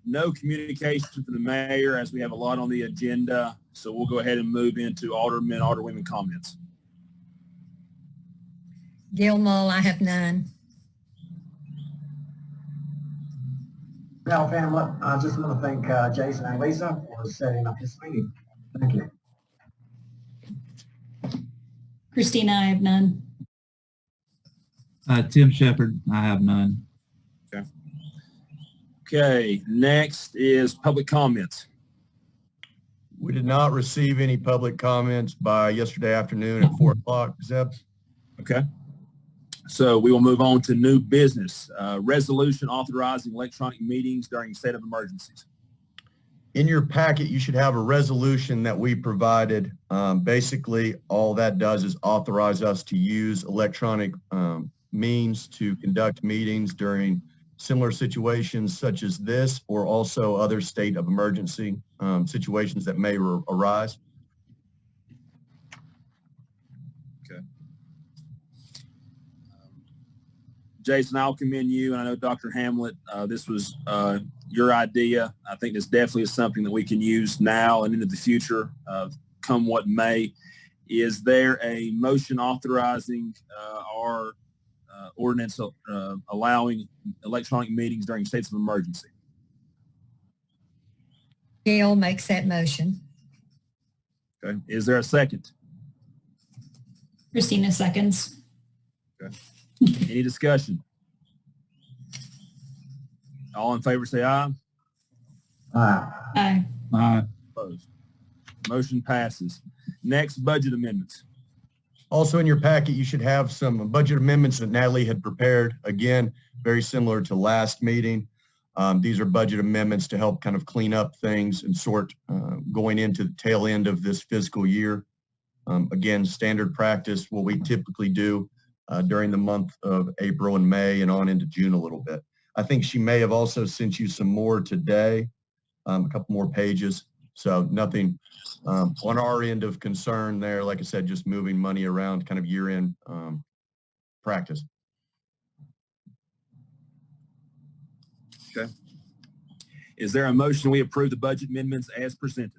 No communication from the mayor as we have a lot on the agenda. So we'll go ahead and move into Aldermen, Alderwomen comments. Gail Mull, I have none. Well, family, I just want to thank Jason and Lisa for setting up this meeting. Thank you. Christina, I have none. Tim Shepard, I have none. Okay, next is public comments. We did not receive any public comments by yesterday afternoon at 4 o'clock, Zeb. Okay. So we will move on to new business. Resolution authorizing electronic meetings during state of emergencies. In your packet, you should have a resolution that we provided. Basically, all that does is authorize us to use electronic means to conduct meetings during similar situations such as this, or also other state of emergency situations that may arise. Okay. Jason, I'll commend you, and I know Dr. Hamlet, this was your idea. I think this definitely is something that we can use now and into the future, come what may. Is there a motion authorizing our ordinance allowing electronic meetings during states of emergency? Gail makes that motion. Okay. Is there a second? Christina seconds. Okay. Any discussion? All in favor say aye. Aye. Aye. Opposed. Motion passes. Next, budget amendments. Also in your packet, you should have some budget amendments that Natalie had prepared. Again, very similar to last meeting. These are budget amendments to help kind of clean up things and sort going into the tail end of this fiscal year. Again, standard practice, what we typically do during the month of April and May and on into June a little bit. I think she may have also sent you some more today, a couple more pages. So nothing on our end of concern there. Like I said, just moving money around, kind of year-end practice. Okay. Is there a motion we approve the budget amendments as presented?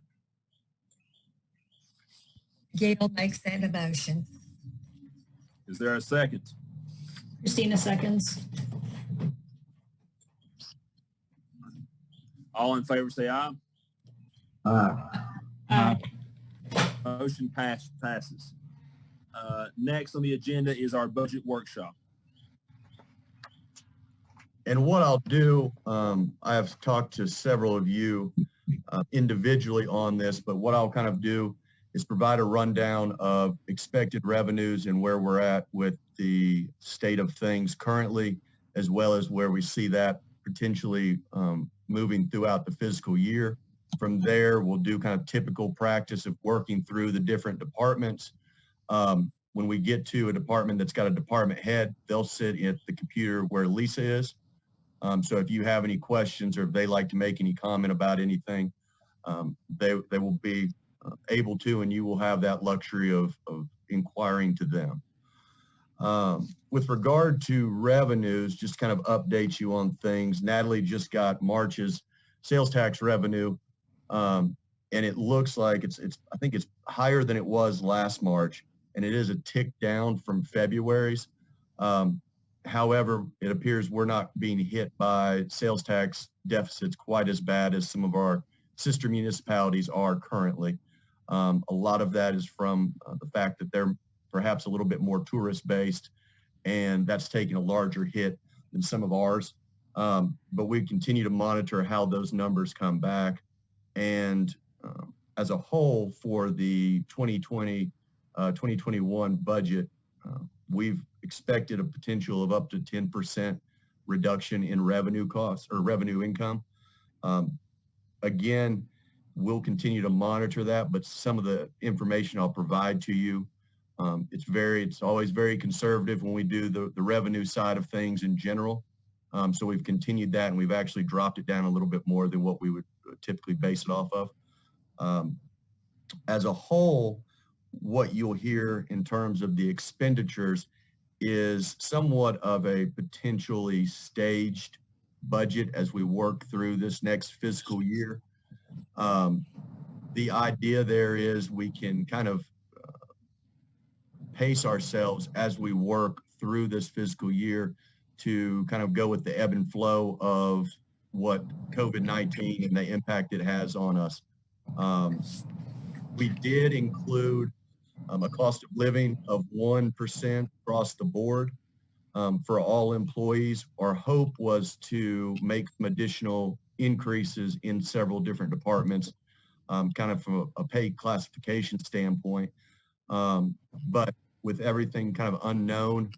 Gail makes that motion. Is there a second? Christina seconds. All in favor say aye. Aye. Motion passes. Next on the agenda is our budget workshop. And what I'll do, I have talked to several of you individually on this, but what I'll kind of do is provide a rundown of expected revenues and where we're at with the state of things currently, as well as where we see that potentially moving throughout the fiscal year. From there, we'll do kind of typical practice of working through the different departments. When we get to a department that's got a department head, they'll sit at the computer where Lisa is. So if you have any questions or if they like to make any comment about anything, they will be able to, and you will have that luxury of inquiring to them. With regard to revenues, just kind of update you on things. Natalie just got March's sales tax revenue, and it looks like I think it's higher than it was last March, and it is a tick down from February's. However, it appears we're not being hit by sales tax deficits quite as bad as some of our sister municipalities are currently. A lot of that is from the fact that they're perhaps a little bit more tourist-based, and that's taking a larger hit than some of ours. But we continue to monitor how those numbers come back. And as a whole, for the 2020-2021 budget, we've expected a potential of up to 10% reduction in revenue costs or revenue income. Again, we'll continue to monitor that, but some of the information I'll provide to you, it's always very conservative when we do the revenue side of things in general. So we've continued that, and we've actually dropped it down a little bit more than what we would typically base it off of. As a whole, what you'll hear in terms of the expenditures is somewhat of a potentially staged budget as we work through this next fiscal year. The idea there is we can kind of pace ourselves as we work through this fiscal year to kind of go with the ebb and flow of what COVID-19 and the impact it has on us. We did include a cost of living of 1% across the board for all employees. Our hope was to make some additional increases in several different departments, kind of from a pay classification standpoint. But with everything kind of unknown,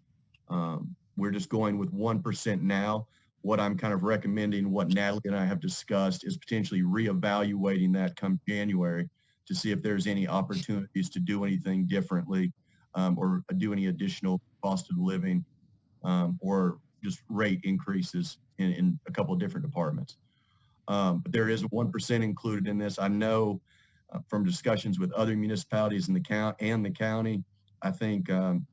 we're just going with 1% now. What I'm kind of recommending, what Natalie and I have discussed, is potentially reevaluating that come January to see if there's any opportunities to do anything differently, or do any additional cost of living, or just rate increases in a couple of different departments. But there is 1% included in this. I know from discussions with other municipalities in the county, I think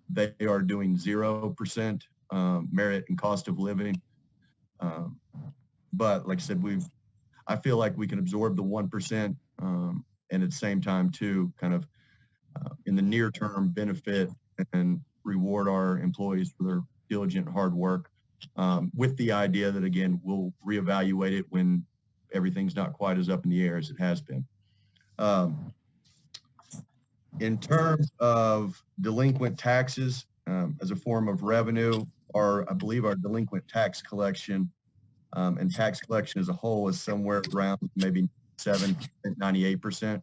they are doing 0% merit and cost of living. But like I said, I feel like we can absorb the 1%, and at the same time too, kind of in the near term benefit and reward our employees for their diligent hard work, with the idea that, again, we'll reevaluate it when everything's not quite as up in the air as it has been. In terms of delinquent taxes as a form of revenue, I believe our delinquent tax collection and tax collection as a whole is somewhere around maybe 98%.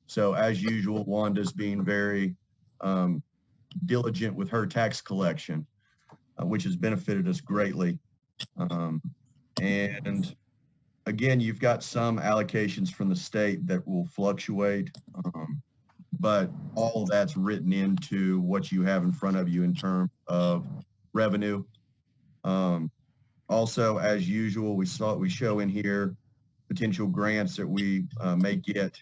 So as usual, Wanda's being very diligent with her tax collection, which has benefited us greatly. And again, you've got some allocations from the state that will fluctuate, but all of that's written into what you have in front of you in terms of revenue. Also, as usual, we show in here potential grants that we may get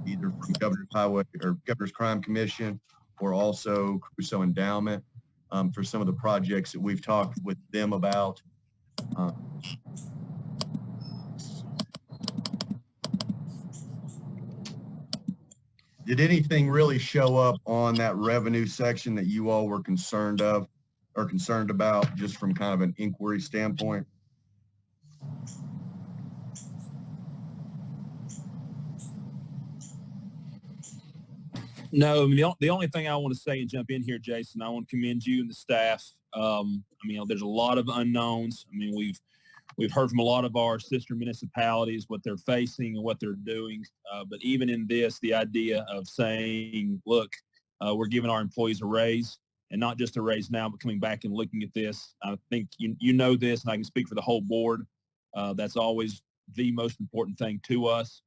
either from Governor's Highway or Governor's Crime Commission, or also Crusoe Endowment, for some of the projects that we've talked with them about. Did anything really show up on that revenue section that you all were concerned about, just from kind of an inquiry standpoint? No, I mean, the only thing I want to say and jump in here, Jason, I want to commend you and the staff. I mean, there's a lot of unknowns. I mean, we've heard from a lot of our sister municipalities what they're facing and what they're doing. But even in this, the idea of saying, look, we're giving our employees a raise, and not just a raise now, but coming back and looking at this. I think you know this, and I can speak for the whole board. That's always the most important thing to us.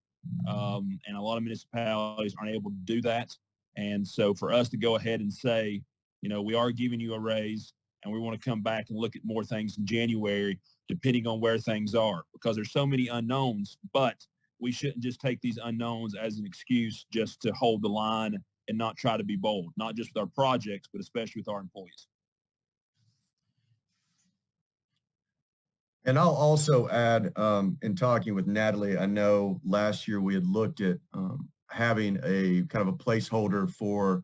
And a lot of municipalities aren't able to do that. And so for us to go ahead and say, we are giving you a raise, and we want to come back and look at more things in January, depending on where things are, because there's so many unknowns. But we shouldn't just take these unknowns as an excuse just to hold the line and not try to be bold, not just with our projects, but especially with our employees. And I'll also add, in talking with Natalie, I know last year we had looked at having a kind of a placeholder for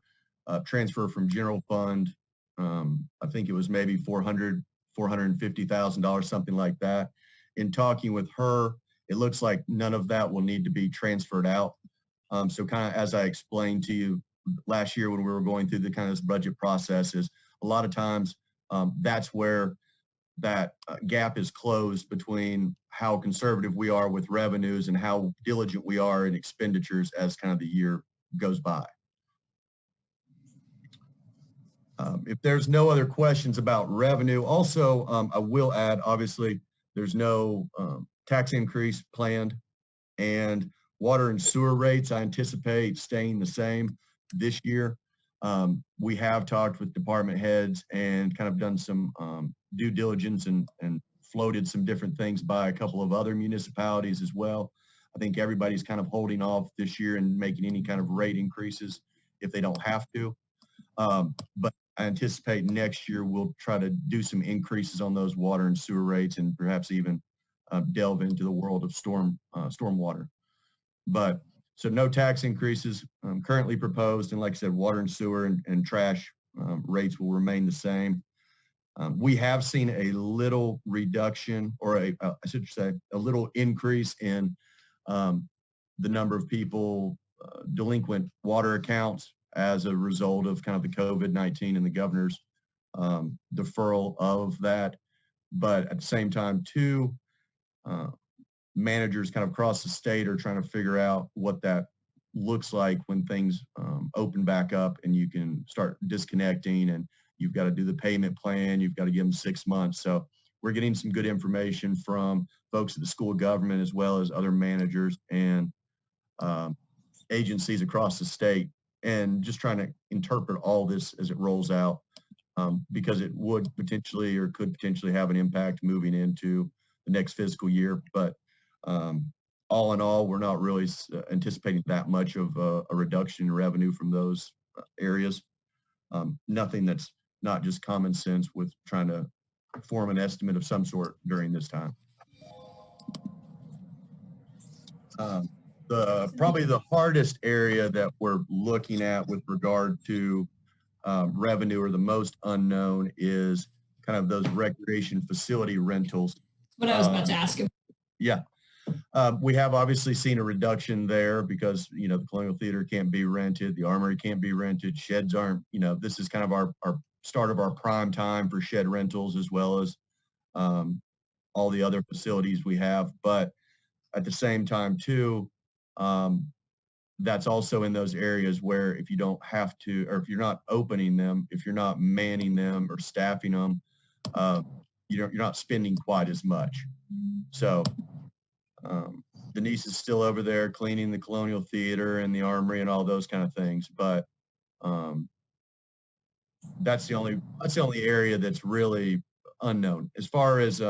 transfer from general fund. I think it was maybe $450,000, something like that. In talking with her, it looks like none of that will need to be transferred out. So kind of as I explained to you last year when we were going through the kind of this budget processes, a lot of times that's where that gap is closed between how conservative we are with revenues and how diligent we are in expenditures as kind of the year goes by. If there's no other questions about revenue, also I will add, obviously, there's no tax increase planned, and water and sewer rates I anticipate staying the same this year. We have talked with department heads and kind of done some due diligence and floated some different things by a couple of other municipalities as well. I think everybody's kind of holding off this year and making any kind of rate increases if they don't have to. But I anticipate next year we'll try to do some increases on those water and sewer rates and perhaps even delve into the world of stormwater. But so no tax increases currently proposed. And like I said, water and sewer and trash rates will remain the same. We have seen a little reduction, or I should say a little increase in the number of people delinquent water accounts as a result of kind of the COVID-19 and the governor's deferral of that. But at the same time, too, managers kind of across the state are trying to figure out what that looks like when things open back up and you can start disconnecting, and you've got to do the payment plan. You've got to give them 6 months. So we're getting some good information from folks at the school of government as well as other managers and agencies across the state, and just trying to interpret all this as it rolls out, because it would potentially or could potentially have an impact moving into the next fiscal year. But all in all, we're not really anticipating that much of a reduction in revenue from those areas. Nothing that's not just common sense with trying to form an estimate of some sort during this time. Probably the hardest area that we're looking at with regard to revenue, or the most unknown, is kind of those recreation facility rentals. What I was about to ask you. Yeah. We have obviously seen a reduction there because, you know, the Colonial Theater can't be rented, the Armory can't be rented, sheds aren't, you know, this is kind of our start of our prime time for shed rentals, as well as all the other facilities we have. But at the same time, too, that's also in those areas where if you don't have to, or if you're not opening them, if you're not manning them or staffing them, you're not spending quite as much. So Denise is still over there cleaning the Colonial Theater and the Armory and all those kind of things. But that's the only area that's really unknown. As far as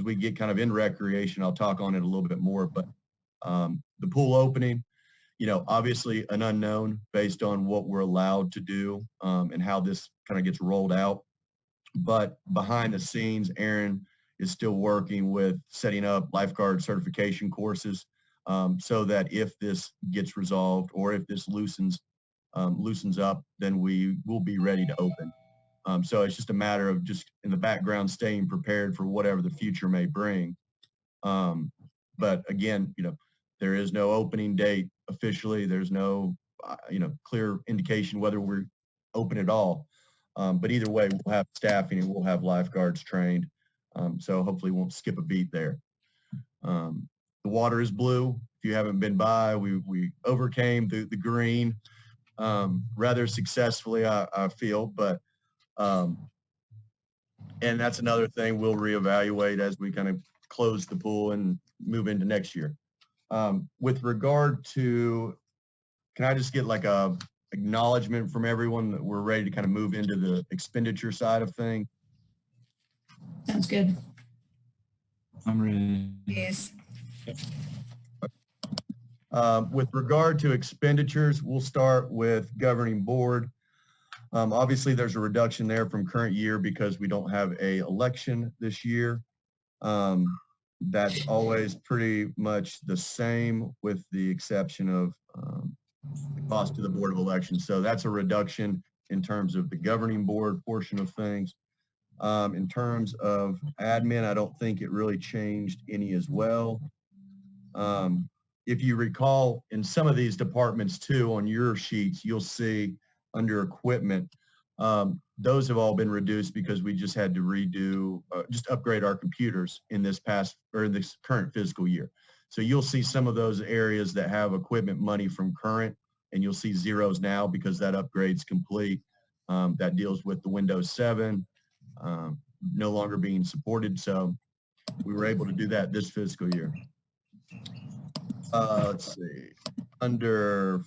we get kind of in recreation, I'll talk on it a little bit more. But the pool opening, you know, obviously an unknown based on what we're allowed to do and how this kind of gets rolled out. But behind the scenes, Aaron is still working with setting up lifeguard certification courses so that if this gets resolved or if this loosens up, then we will be ready to open. So it's just a matter of just in the background staying prepared for whatever the future may bring. But again, you know, there is no opening date officially. There's no, clear indication whether we're open at all. But either way, we'll have staffing and we'll have lifeguards trained. So hopefully we won't skip a beat there. The water is blue. If you haven't been by, we overcame the green rather successfully, I feel. But and that's another thing we'll reevaluate as we kind of close the pool and move into next year. With regard to, can I just get like a acknowledgement from everyone that we're ready to kind of move into the expenditure side of things? Sounds good. I'm ready. Yes. With regard to expenditures, we'll start with governing board. Obviously, there's a reduction there from current year because we don't have a election this year. That's always pretty much the same with the exception of the cost to the Board of Elections. So that's a reduction in terms of the governing board portion of things. In terms of admin, I don't think it really changed any as well. If you recall, in some of these departments too, on your sheets, you'll see under equipment, those have all been reduced because we just had to redo, just upgrade our computers in this current fiscal year. So you'll see some of those areas that have equipment money from current, and you'll see zeros now because that upgrade's complete. That deals with the Windows 7 no longer being supported. So we were able to do that this fiscal year. Let's see, under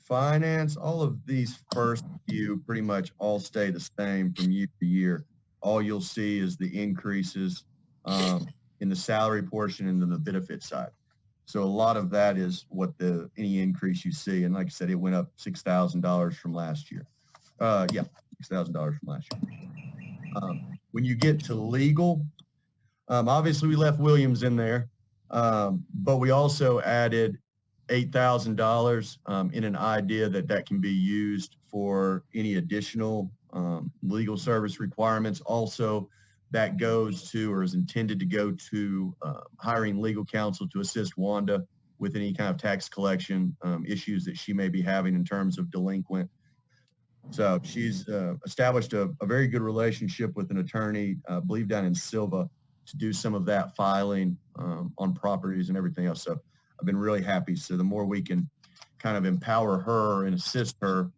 finance, all of these first few pretty much all stay the same from year to year. All you'll see is the increases in the salary portion and then the benefit side. So a lot of that is what any increase you see. And like I said, it went up $6,000 from last year. Yeah, $6,000 from last year. When you get to legal, obviously we left Williams in there, but we also added $8,000 in an idea that can be used for any additional legal service requirements. Also, that goes to or is intended to go to hiring legal counsel to assist Wanda with any kind of tax collection issues that she may be having in terms of delinquent. So she's established a very good relationship with an attorney, I believe down in Silva, to do some of that filing on properties and everything else. So I've been really happy. So the more we can kind of empower her and assist her,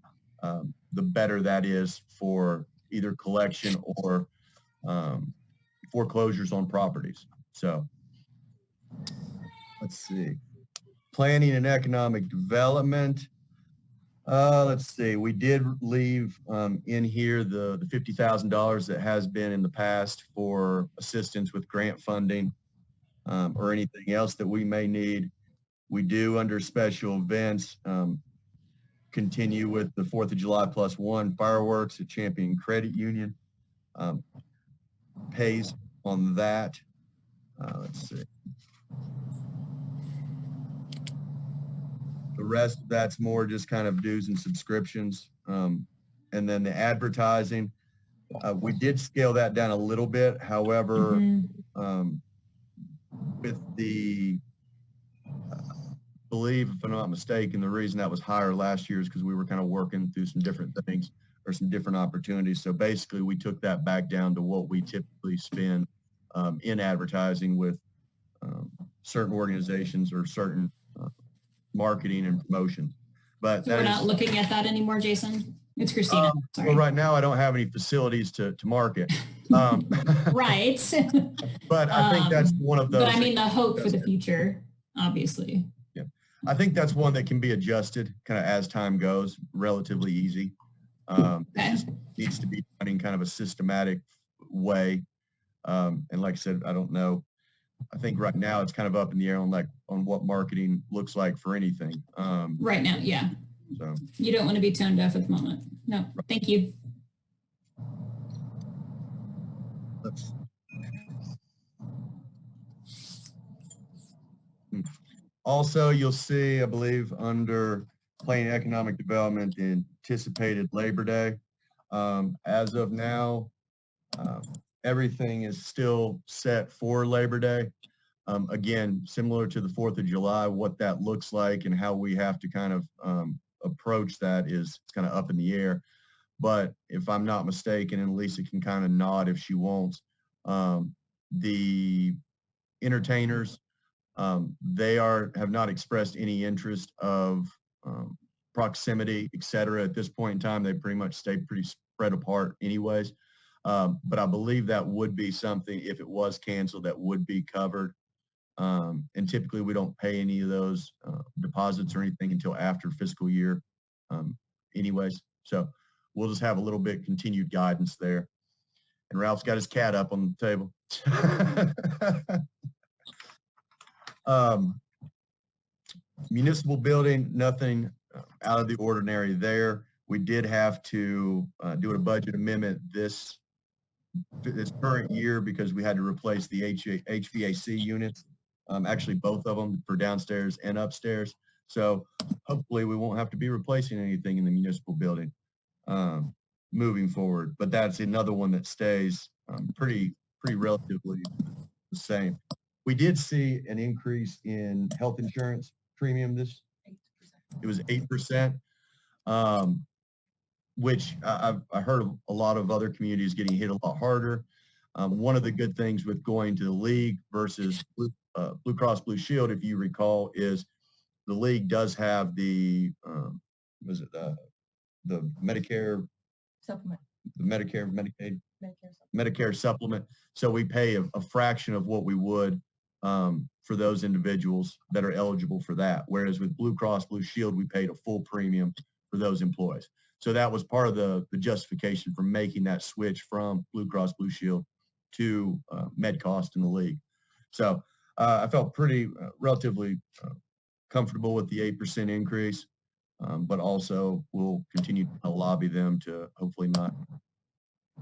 the better that is for either collection or foreclosures on properties. So let's see. Planning and economic development. Let's see. We did leave in here the $50,000 that has been in the past for assistance with grant funding or anything else that we may need. We do, under special events, continue with the 4th of July +1 fireworks at Champion Credit Union. Pays on that. Let's see. The rest, that's more just kind of dues and subscriptions. And then the advertising, we did scale that down a little bit. However, with the, believe, if I'm not mistaken, the reason that was higher last year is because we were kind of working through some different things or some different opportunities. So basically we took that back down to what we typically spend in advertising with certain organizations or certain marketing and promotion. But So we're not looking at that anymore, Jason? It's Christina. Sorry. Well, right now I don't have any facilities to market. Right. But I think that's one of those. But I mean, the hope for the future, obviously. Yeah. I think that's one that can be adjusted kind of as time goes, relatively easy. It just needs to be done in kind of a systematic way. And like I said, I don't know. I think right now it's kind of up in the air on what marketing looks like for anything. Right now, yeah. So you don't want to be tone deaf at the moment. No, right. Thank you. Also, you'll see, I believe, under planning economic development, the anticipated Labor Day. As of now, everything is still set for Labor Day. Again, similar to the 4th of July, what that looks like and how we have to kind of approach that is kind of up in the air. But if I'm not mistaken, and Lisa can kind of nod if she won't, the entertainers, they have not expressed any interest of proximity, et cetera. At this point in time, they pretty much stay pretty spread apart anyways. But I believe that would be something, if it was canceled, that would be covered. And typically we don't pay any of those deposits or anything until after fiscal year anyways. So we'll just have a little bit continued guidance there. And Ralph's got his cat up on the table. Municipal building, nothing out of the ordinary there. We did have to do a budget amendment this current year because we had to replace the HVAC units, actually both of them for downstairs and upstairs. So hopefully we won't have to be replacing anything in the municipal building moving forward. But that's another one that stays pretty relatively the same. We did see an increase in health insurance premium it was 8%, which I heard a lot of other communities getting hit a lot harder. One of the good things with going to the league versus Blue Cross Blue Shield, if you recall, is the league does have the Medicare supplement, the Medicare, Medicaid, Medicare supplement. So we pay a fraction of what we would for those individuals that are eligible for that. Whereas with Blue Cross Blue Shield, we paid a full premium for those employees. So that was part of the justification for making that switch from Blue Cross Blue Shield to MedCost in the league. So I felt pretty relatively comfortable with the 8% increase. but also we'll continue to lobby them to hopefully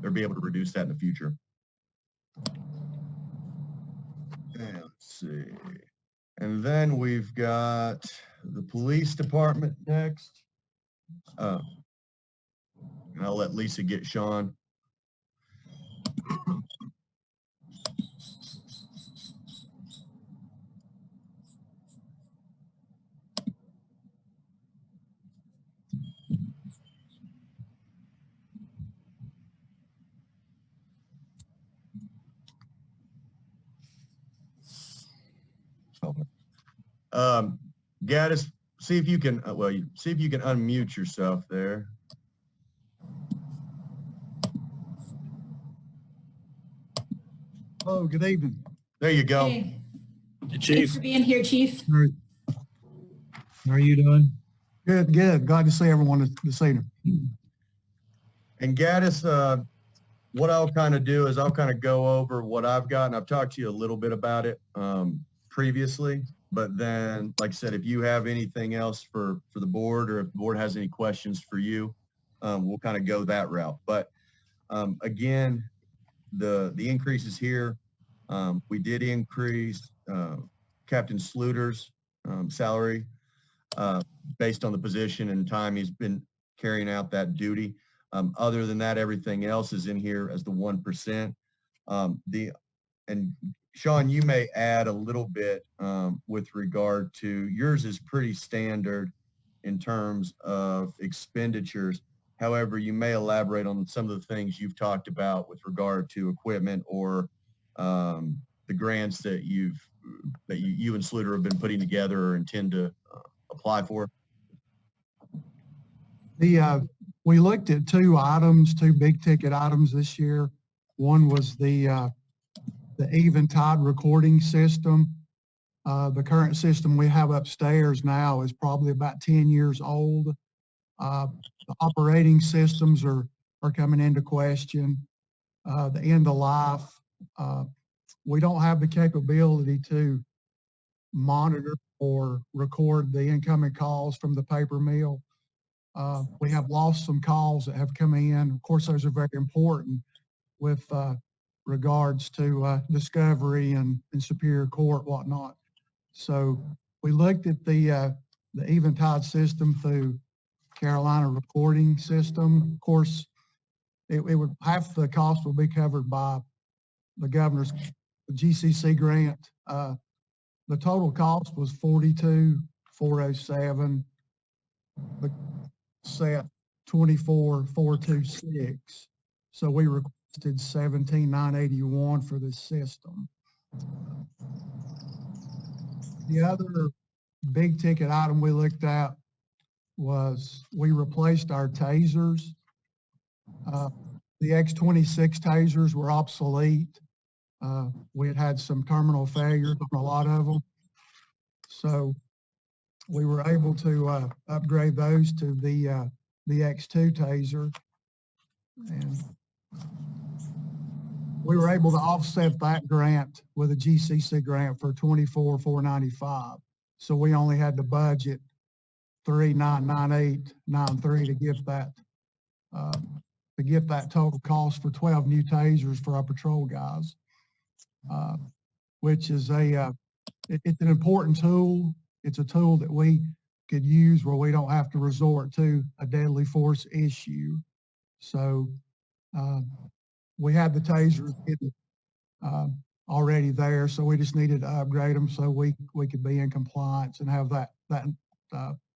they'll be able to reduce that in the future. And let's see. And then we've got the police department next. And I'll let Lisa get Sean. Gaddis, see if you can, see if you can unmute yourself there. Hello, good evening. There you go. Hey, Chief. thanks for being here, Chief. How are you doing? Good, good. Glad to see everyone this evening. And Gaddis, what I'll kind of do is I'll kind of go over what I've got, and I've talked to you a little bit about it previously, but then, like I said, if you have anything else for the board, or if the board has any questions for you, we'll kind of go that route. But again, the increases here, we did increase Captain Sluter's salary based on the position and time he's been carrying out that duty. Other than that, everything else is in here as the 1%. And Sean, you may add a little bit with regard to, yours is pretty standard in terms of expenditures. However, you may elaborate on some of the things you've talked about with regard to equipment or the grants that you and Sluter have been putting together or intend to apply for. We looked at two big ticket items this year. One was the Eventide recording system. The current system we have upstairs now is probably about 10 years old. The operating systems are coming into question. The end of life. We don't have the capability to monitor or record the incoming calls from the paper mill. We have lost some calls that have come in. Of course, those are very important with regards to discovery and Superior Court, whatnot. So we looked at the Eventide system through Carolina recording system. Of course, it would, half the cost will be covered by the governor's GCC grant. The total cost was $42,407. The set $24,426. So we requested $17,981 for this system. The other big ticket item we looked at was we replaced our tasers. The X26 tasers were obsolete. We had some terminal failures on a lot of them. So we were able to upgrade those to the X2 taser. And we were able to offset that grant with a GCC grant for $24,495. So we only had to budget $3,998.93 to get that total cost for 12 new tasers for our patrol guys, which is it's an important tool. It's a tool that we could use where we don't have to resort to a deadly force issue. So we had the tasers already there, so we just needed to upgrade them so we could be in compliance and have that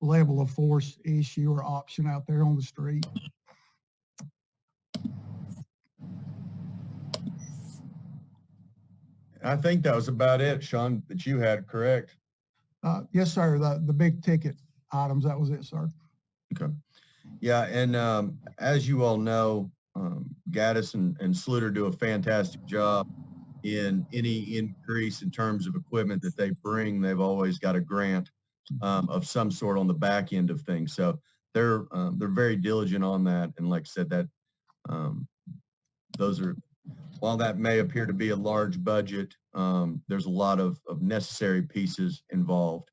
level of force issue or option out there on the street. I think that was about it, Sean, that you had, correct? Yes, sir. The big ticket items, that was it, sir. Okay. Yeah, and as you all know, Gaddis and Sluter do a fantastic job in any increase in terms of equipment that they bring. They've always got a grant of some sort on the back end of things. So they're very diligent on that. And like I said, that those are, while that may appear to be a large budget, there's a lot of necessary pieces involved.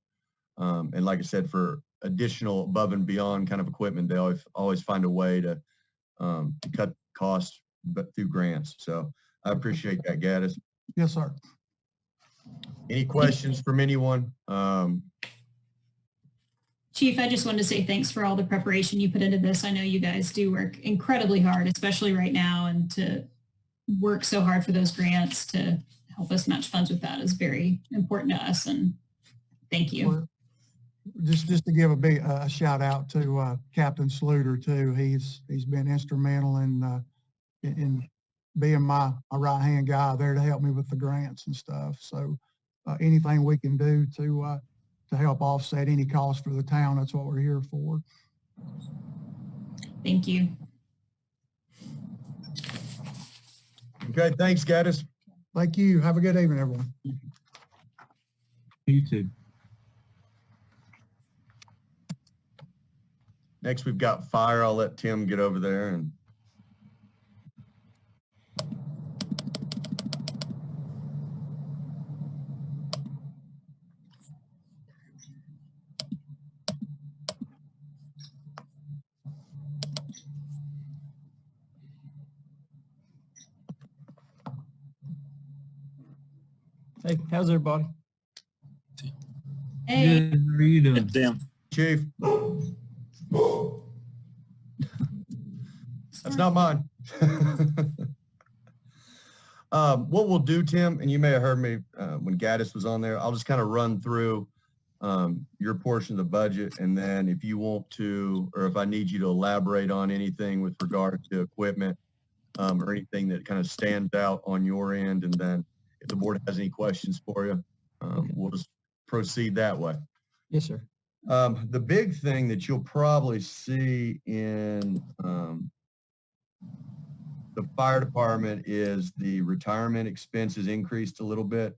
And like I said, for additional above and beyond kind of equipment, they always find a way to cut costs but through grants. So I appreciate that, Gaddis. Yes, sir. Any questions from anyone? Chief, I just wanted to say thanks for all the preparation you put into this. I know you guys do work incredibly hard, especially right now, and to work so hard for those grants to help us match funds with that is very important to us, and thank you. Well, just to give a shout out to Captain Sluter too. He's been instrumental in being my right hand guy there to help me with the grants and stuff. So anything we can do to help offset any cost for the town, that's what we're here for. Thank you. Okay, thanks, Gaddis. Thank you. Have a good evening, everyone. You too. Next, we've got fire. I'll let Tim get over there and Hey, how's everybody? Hey, Good. How are you doing? Tim. Chief. That's not mine. What we'll do, Tim, and you may have heard me when Gaddis was on there, I'll just kind of run through your portion of the budget, and then if you want to, or if I need you to elaborate on anything with regard to equipment or anything that kind of stands out on your end, and then if the board has any questions for you, we'll just proceed that way. Yes, sir. The big thing that you'll probably see in the fire department is the retirement expenses increased a little bit.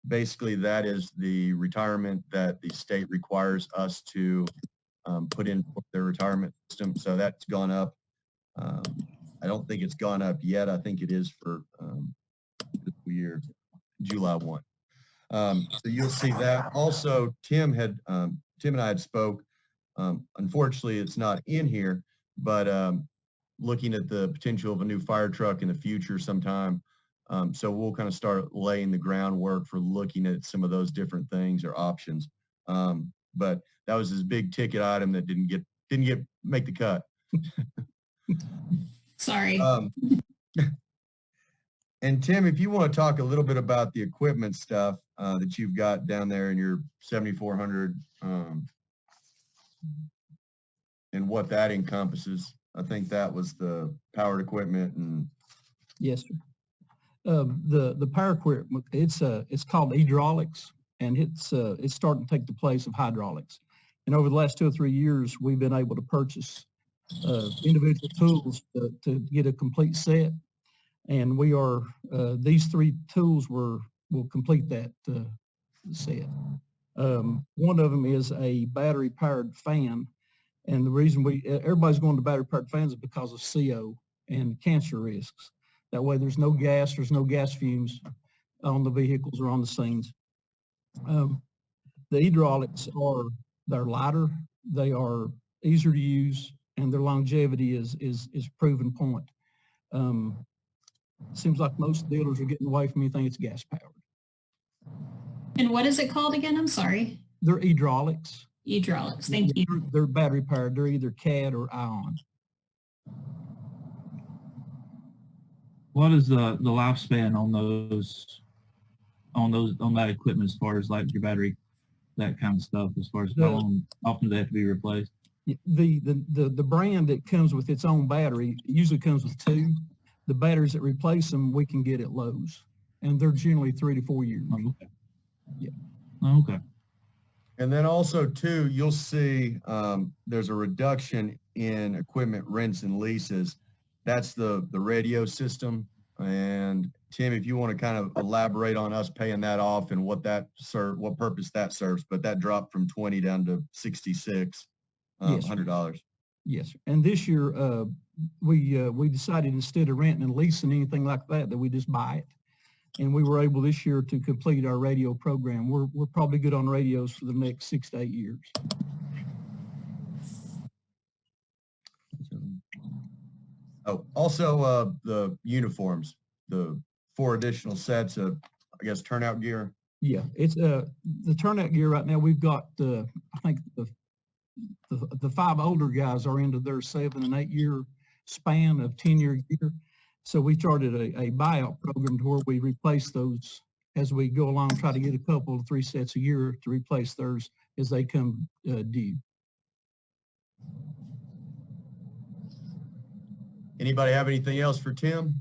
Basically, that is the retirement that the state requires us to put in their retirement system. So that's gone up. I don't think it's gone up yet. I think it is for this year, July 1. So you'll see that. Also, Tim and I had spoke. Unfortunately, it's not in here, but looking at the potential of a new fire truck in the future sometime. So we'll kind of start laying the groundwork for looking at some of those different things or options. But that was his big ticket item that didn't make the cut. sorry. And Tim, if you want to talk a little bit about the equipment stuff that you've got down there in your 7,400 and what that encompasses. I think that was the powered equipment and. Yes, sir. The power equipment, it's called hydraulics, and it's starting to take the place of hydraulics. And over the last 2 or 3 years, we've been able to purchase individual tools to get a complete set. And we are, these 3 tools will complete that set. One of them is a battery powered fan. And the reason everybody's going to battery powered fans is because of CO and cancer risks. That way there's no gas fumes on the vehicles or on the scenes. The hydraulics they're lighter, they are easier to use, and their longevity is proven point. Seems like most dealers are getting away from anything that's gas powered. And what is it called again? I'm sorry. They're hydraulics. Hydraulics. Thank you. They're battery powered. They're either CAD or ion. What is the lifespan on that equipment as far as like your battery, that kind of stuff, as far as how often do they have to be replaced? The brand that comes with its own battery usually comes with 2. The batteries that replace them we can get at Lowe's, and they're generally 3 to 4 years. Oh, okay. Yeah. Oh, okay. And then also too, you'll see there's a reduction in equipment rents and leases. That's the radio system. And Tim, if you want to kind of elaborate on us paying that off and what purpose that serves, but that dropped from 20 down to $6,600. Yes, sir. And this year we decided instead of renting and leasing anything like that we just buy it. And we were able this year to complete our radio program. We're probably good on radios for the next 6 to 8 years. Oh, also, the uniforms, the 4 additional sets of, I guess, turnout gear. Yeah, it's the turnout gear right now. We've got I think the 5 older guys are into their 7 and 8 year span of 10-year gear. So we started a buyout program to where we replace those as we go along, try to get a couple of 3 sets a year to replace theirs as they come due. Anybody have anything else for Tim?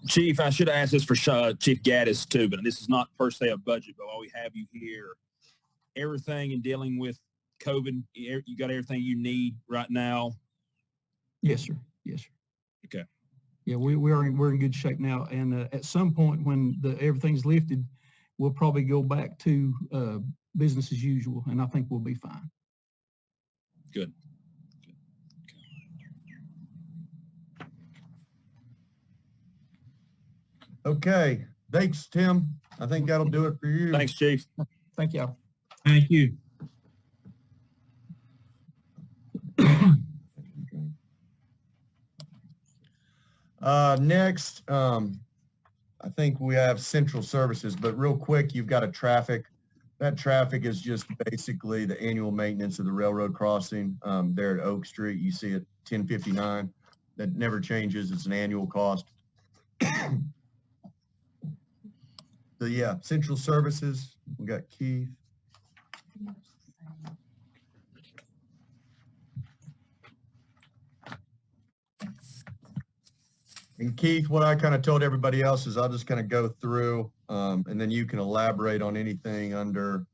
Chief, I should have asked this for Chief Gaddis too, but this is not per se a budget, but while we have you here, everything in dealing with COVID, you got everything you need right now? Yes, sir. Yes, sir. Okay. Yeah, we're in good shape now. And at some point when everything's lifted, we'll probably go back to business as usual, and I think we'll be fine. Good. Okay, thanks, Tim. I think that'll do it for you. Thanks, Chief. Thank y'all. Thank you. Next, I think we have central services, but real quick, you've got a traffic. That traffic is just basically the annual maintenance of the railroad crossing there at Oak Street. You see it 1059. That never changes. It's an annual cost. So yeah, central services, we got Keith. And Keith, what I kind of told everybody else is I'll just kind of go through and then you can elaborate on anything under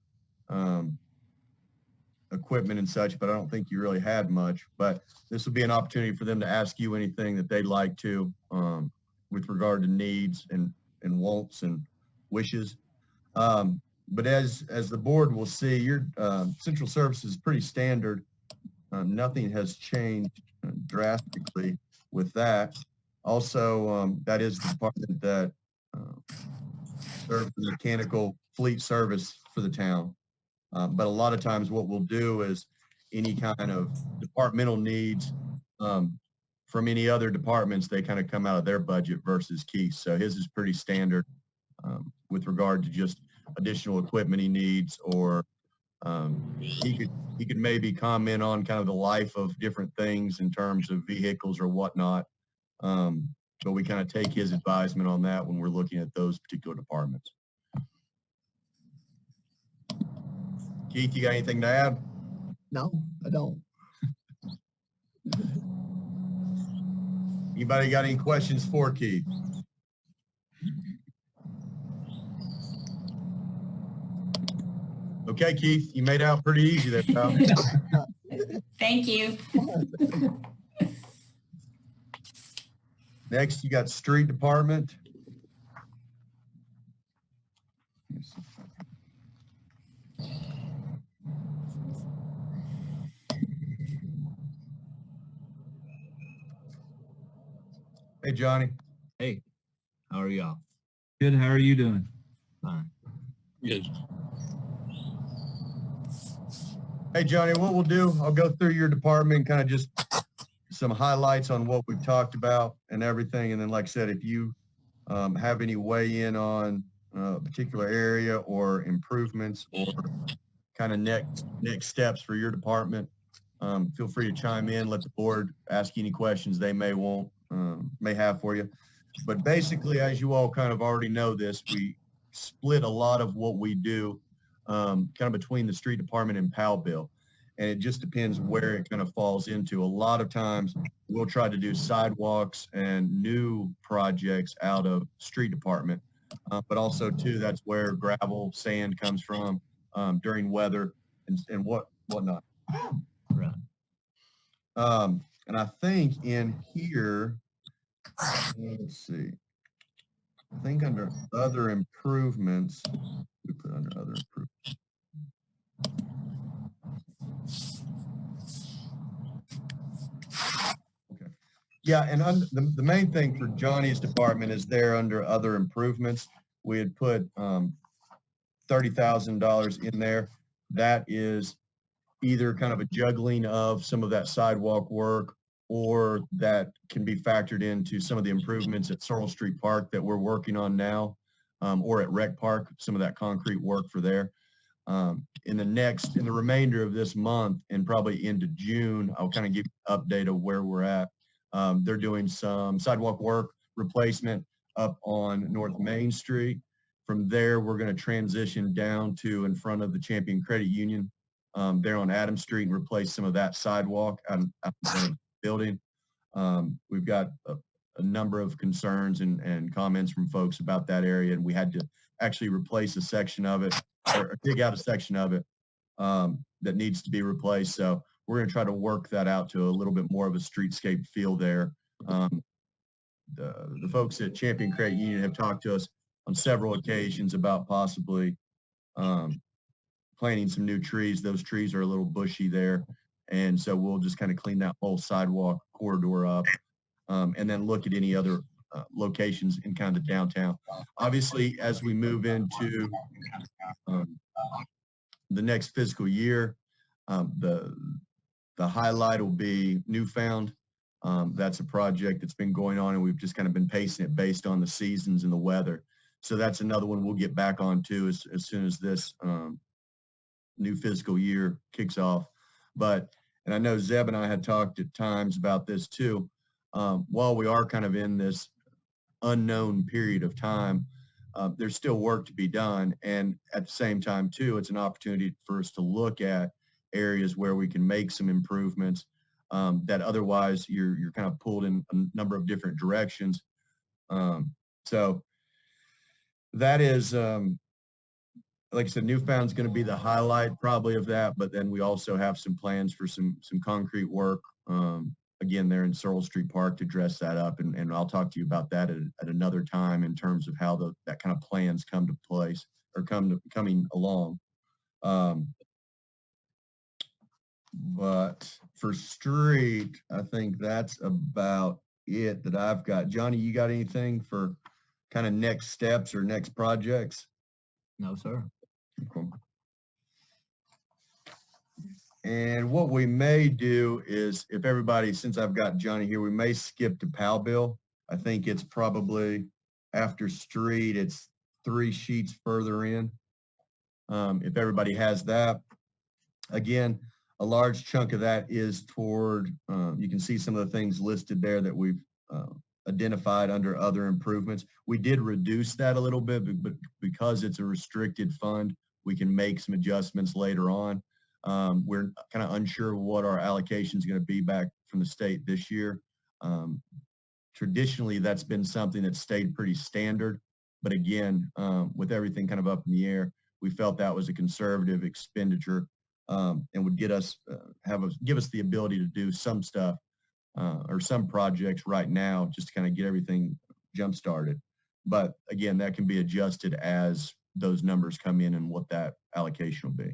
equipment and such, but I don't think you really had much. But this will be an opportunity for them to ask you anything that they'd like to with regard to needs and wants and wishes. But as the board will see, your central services is pretty standard. Nothing has changed drastically with that. Also, that is the department that serves the mechanical fleet service for the town. But a lot of times what we'll do is any kind of departmental needs from any other departments, they kind of come out of their budget versus Keith. So his is pretty standard with regard to just additional equipment he needs, or he could maybe comment on kind of the life of different things in terms of vehicles or whatnot. But we kind of take his advisement on that when we're looking at those particular departments. Keith, you got anything to add? No, I don't. Anybody got any questions for Keith? Okay, Keith, you made out pretty easy there, pal. Thank you. Next, you got street department. Hey, Johnny. Hey, how are y'all? Good. How are you doing? Fine. Good. Hey, Johnny, what we'll do, I'll go through your department, kind of just some highlights on what we've talked about and everything. And then, like I said, if you have any weigh in on a particular area or improvements or kind of next steps for your department, feel free to chime in, let the board ask you any questions they may have for you. But basically, as you all kind of already know this, we split a lot of what we do kind of between the street department and PAL bill. And it just depends where it kind of falls into. A lot of times we'll try to do sidewalks and new projects out of street department. But also too, that's where gravel, sand comes from during weather and whatnot. Right. And I think in here, let's see, I think under other improvements, we put under other improvements. Okay. Yeah, and the main thing for Johnny's department is there under other improvements. We had put $30,000 in there. That is either kind of a juggling of some of that sidewalk work or that can be factored into some of the improvements at Searle Street Park that we're working on now, or at Rec Park, some of that concrete work for there. In the remainder of this month and probably into June, I'll kind of give you an update of where we're at. They're doing some sidewalk work replacement up on North Main Street. From there, we're going to transition down to in front of the Champion Credit Union there on Adams Street and replace some of that sidewalk out in the building. We've got a number of concerns and comments from folks about that area, and we had to actually replace a section of it or dig out a section of it that needs to be replaced. So we're going to try to work that out to a little bit more of a streetscape feel there. The folks at Champion Credit Union have talked to us on several occasions about possibly planting some new trees. Those trees are a little bushy there. And so we'll just kind of clean that whole sidewalk corridor up and then look at any other locations in kind of downtown. Obviously, as we move into the next fiscal year, the highlight will be Newfound. That's a project that's been going on, and we've just kind of been pacing it based on the seasons and the weather. So that's another one we'll get back on as soon as this new fiscal year kicks off. And I know Zeb and I had talked at times about this too. While we are kind of in this unknown period of time, there's still work to be done. And at the same time too, it's an opportunity for us to look at areas where we can make some improvements that otherwise you're kind of pulled in a number of different directions. So that is, like I said, Newfound's going to be the highlight probably of that, but then we also have some plans for some concrete work, again, there in Searle Street Park to dress that up, and I'll talk to you about that at another time in terms of how that kind of plans come to place or coming along. But for street, I think that's about it that I've got. Johnny, you got anything for kind of next steps or next projects? No, sir. Okay. And what we may do is, if everybody, since I've got Johnny here, we may skip to Powell Bill. I think it's probably after street, it's 3 sheets further in. If everybody has that. Again, a large chunk of that is toward, you can see some of the things listed there that we've identified under other improvements. We did reduce that a little bit, but because it's a restricted fund, we can make some adjustments later on. We're kind of unsure what our allocation is going to be back from the state this year. Traditionally, that's been something that stayed pretty standard. But again, with everything kind of up in the air, we felt that was a conservative expenditure and would get us, give us the ability to do some stuff or some projects right now just to kind of get everything jump started. But again, that can be adjusted as those numbers come in and what that allocation will be.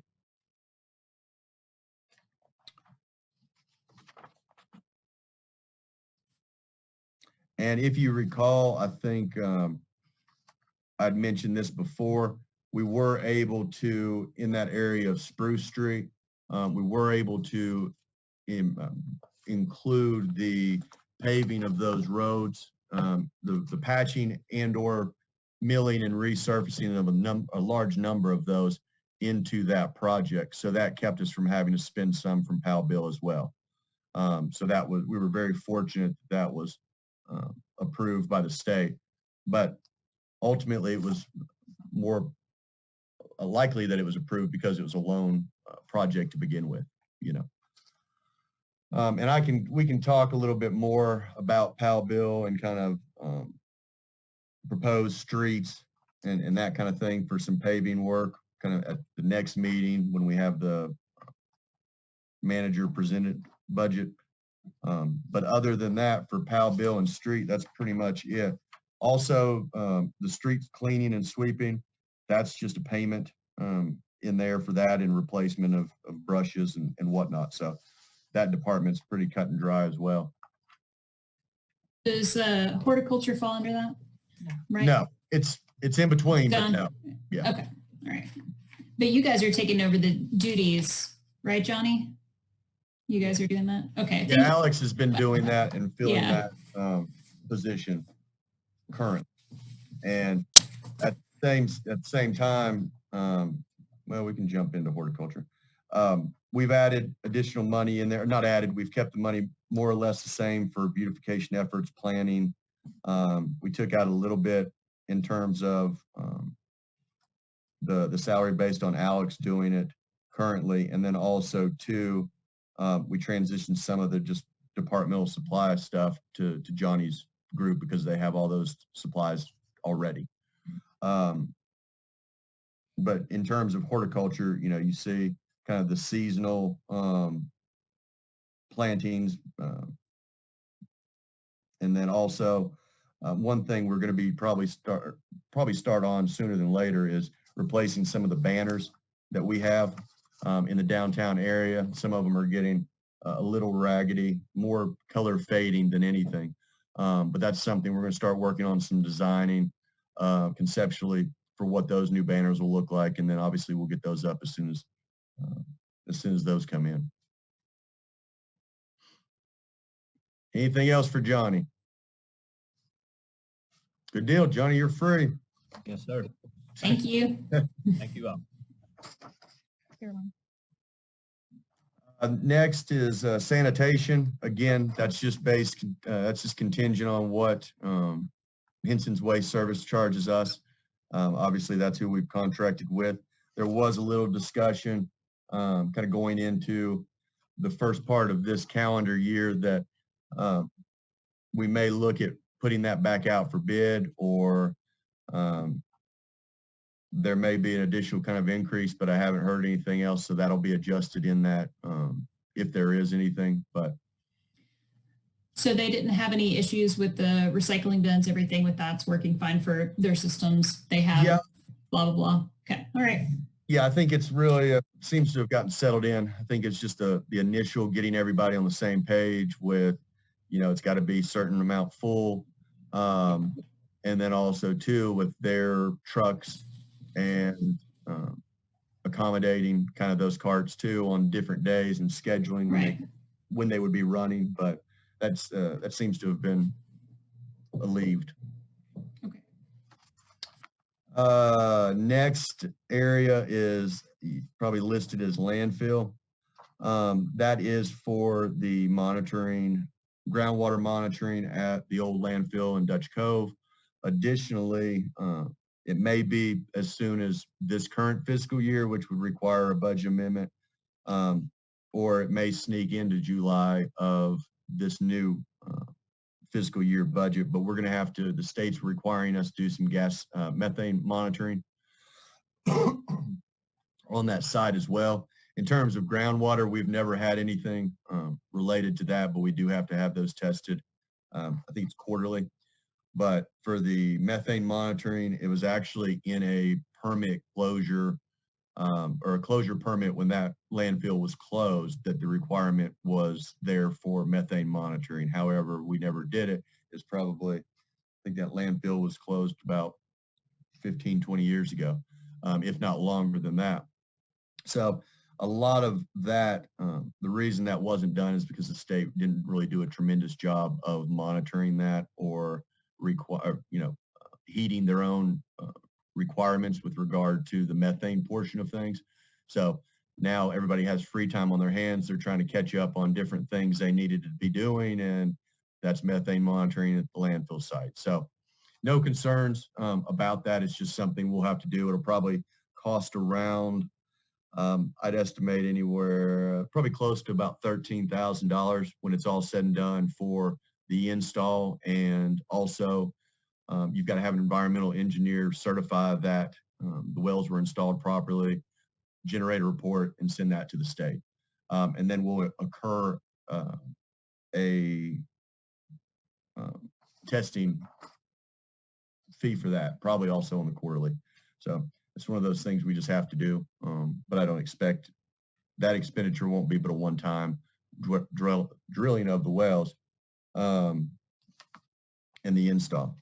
And if you recall, I think I'd mentioned this before, we were able to, in that area of Spruce Street, we were able to include the paving of those roads, the patching and or milling and resurfacing of a large number of those into that project. So that kept us from having to spend some from Powell Bill as well. So that was, we were very fortunate that was approved by the state, but ultimately it was more likely that it was approved because it was a loan project to begin with, you know. And we can talk a little bit more about Powell Bill and kind of proposed streets and that kind of thing for some paving work kind of at the next meeting when we have the manager presented budget. But other than that, for Powell Bill and street, that's pretty much it. Also, the street cleaning and sweeping, that's just a payment in there for that and replacement of brushes and whatnot. So that department's pretty cut and dry as well. Does horticulture fall under that? No. Right? No, it's in between, but Done. no. Yeah. Okay. All right. But you guys are taking over the duties, right, Johnny? You guys are doing that? Okay. Yeah, Alex has been doing that and filling Yeah. that position current. And at the same time, well, we can jump into horticulture. We've added additional money in there, not added, we've kept the money more or less the same for beautification efforts, planning. We took out a little bit in terms of the salary based on Alex doing it currently. And then also too, we transitioned some of the just departmental supply stuff to Johnny's group because they have all those supplies already. But in terms of horticulture, you know, you see kind of the seasonal plantings. And then also one thing we're going to be probably start on sooner than later is replacing some of the banners that we have in the downtown area. Some of them are getting a little raggedy, more color fading than anything. But that's something we're going to start working on, some designing conceptually for what those new banners will look like. And then obviously we'll get those up as soon as those come in. Anything else for Johnny? Good deal, Johnny, you're free. Yes, sir. Thank you. Thank you all. Caroline. Next is sanitation. Again, that's just contingent on what Henson's Waste Service charges us. Obviously, that's who we've contracted with. There was a little discussion kind of going into the first part of this calendar year that we may look at putting that back out for bid, or there may be an additional kind of increase, but I haven't heard anything else, so that'll be adjusted in that if there is anything. But So they didn't have any issues with the recycling bins, everything with that's working fine for their systems. They have blah, blah, blah. Okay. All right. yeah, I think it's really seems to have gotten settled in. I think it's just the initial getting everybody on the same page with, you know, it's got to be a certain amount full. And then also too with their trucks and accommodating kind of those carts too on different days and scheduling when they would be running. But that's that seems to have been alleviated. Okay. Next area is probably listed as landfill. That is for the monitoring, groundwater monitoring at the old landfill in Dutch Cove. Additionally, it may be as soon as this current fiscal year, which would require a budget amendment, or it may sneak into July of this new fiscal year budget, but we're going to have to, the state's requiring us to do some gas methane monitoring on that side as well. In terms of groundwater, we've never had anything related to that, but we do have to have those tested. I think it's quarterly. But for the methane monitoring, it was actually in a permit closure or a closure permit when that landfill was closed, that the requirement was there for methane monitoring. However, we never did it. It's probably, I think that landfill was closed about 15, 20 years ago, if not longer than that. So a lot of that, the reason that wasn't done is because the state didn't really do a tremendous job of monitoring that or heeding their own requirements with regard to the methane portion of things. So now everybody has free time on their hands. They're trying to catch up on different things they needed to be doing, and that's methane monitoring at the landfill site. So no concerns about that. It's just something we'll have to do. It'll probably cost around, I'd estimate anywhere, probably close to about $13,000 when it's all said and done for the install. And also you've got to have an environmental engineer certify that the wells were installed properly, generate a report, and send that to the state. And then we'll occur a testing fee for that, probably also on the quarterly. So it's one of those things we just have to do, but I don't expect that expenditure won't be but a one-time drilling of the wells and the install.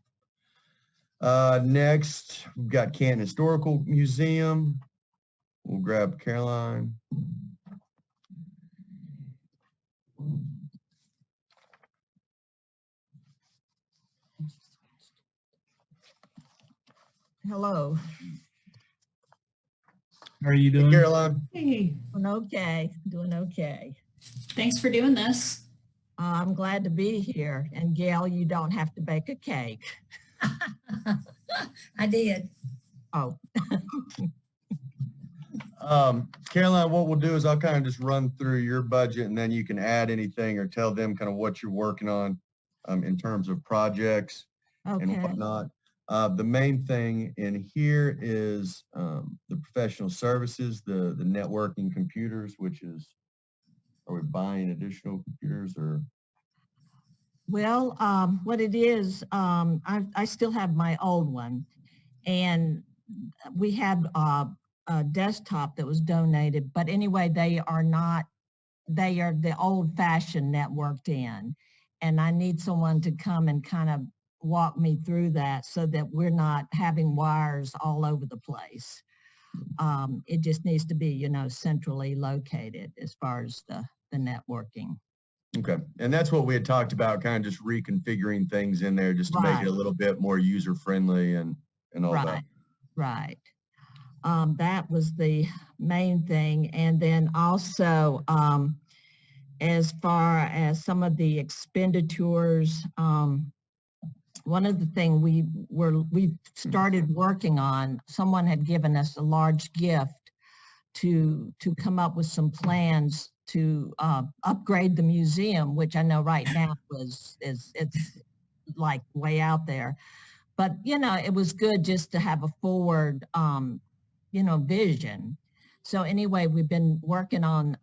Next, we've got Canton Historical Museum. We'll grab Caroline. Hello. How are you Hey, doing? Caroline. Hey, Doing okay. thanks for doing this. I'm glad to be here. And Gail, you don't have to bake a cake. I did. Oh, Caroline, what we'll do is I'll kind of just run through your budget and then you can add anything or tell them kind of what you're working on in terms of projects and okay. whatnot. The main thing in here is the professional services, the networking computers, which is, are we buying additional computers or? Well, what it is, I still have my old one, and we had a desktop that was donated, but anyway, they are the old-fashioned networked in, and I need someone to come and kind of walk me through that so that we're not having wires all over the place. It just needs to be, centrally located as far as the networking. Okay, and that's what we had talked about, kind of just reconfiguring things in there just to make it a little bit more user-friendly and all that. Right. That was the main thing. And then also, as far as some of the expenditures, one of the things we started working on, someone had given us a large gift to come up with some plans to upgrade the museum, which I know right now it's like way out there. But, it was good just to have a forward, vision. So anyway, we've been working on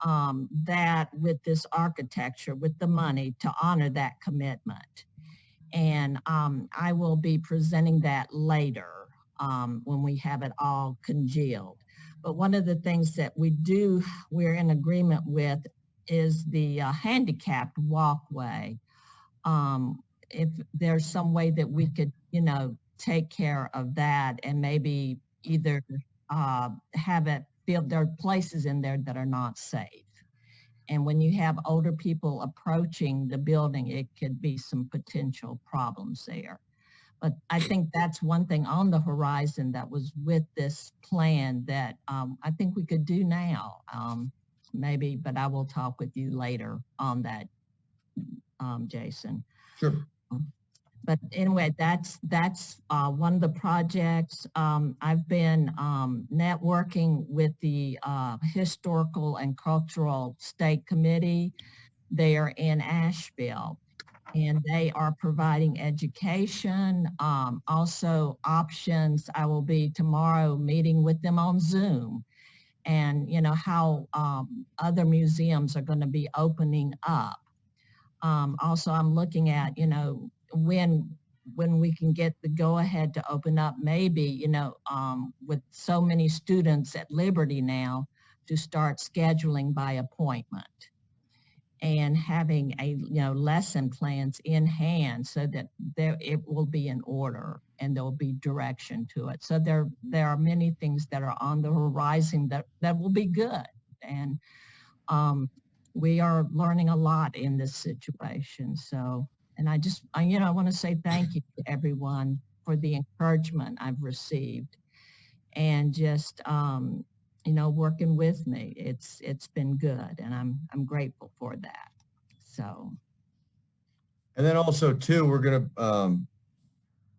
that with this architecture, with the money to honor that commitment. And I will be presenting that later when we have it all congealed. But one of the things that we're in agreement with is the handicapped walkway. If there's some way that we could, take care of that and maybe either have it feel there are places in there that are not safe. And when you have older people approaching the building, it could be some potential problems there. But I think that's one thing on the horizon that was with this plan that I think we could do now, maybe, but I will talk with you later on that, Jason. Sure. But anyway, that's one of the projects. I've been networking with the Historical and Cultural State Committee there in Asheville. And they are providing education, also options. I will be tomorrow meeting with them on Zoom and, how other museums are going to be opening up. Also, I'm looking at, when we can get the go-ahead to open up, maybe, with so many students at Liberty now, to start scheduling by appointment and having lesson plans in hand so that it will be in order and there'll be direction to it. So there are many things that are on the horizon that will be good. And we are learning a lot in this situation. So, and I want to say thank you to everyone for the encouragement I've received and just, working with me. It's been good, and I'm grateful for that. So. And then also too, we're gonna,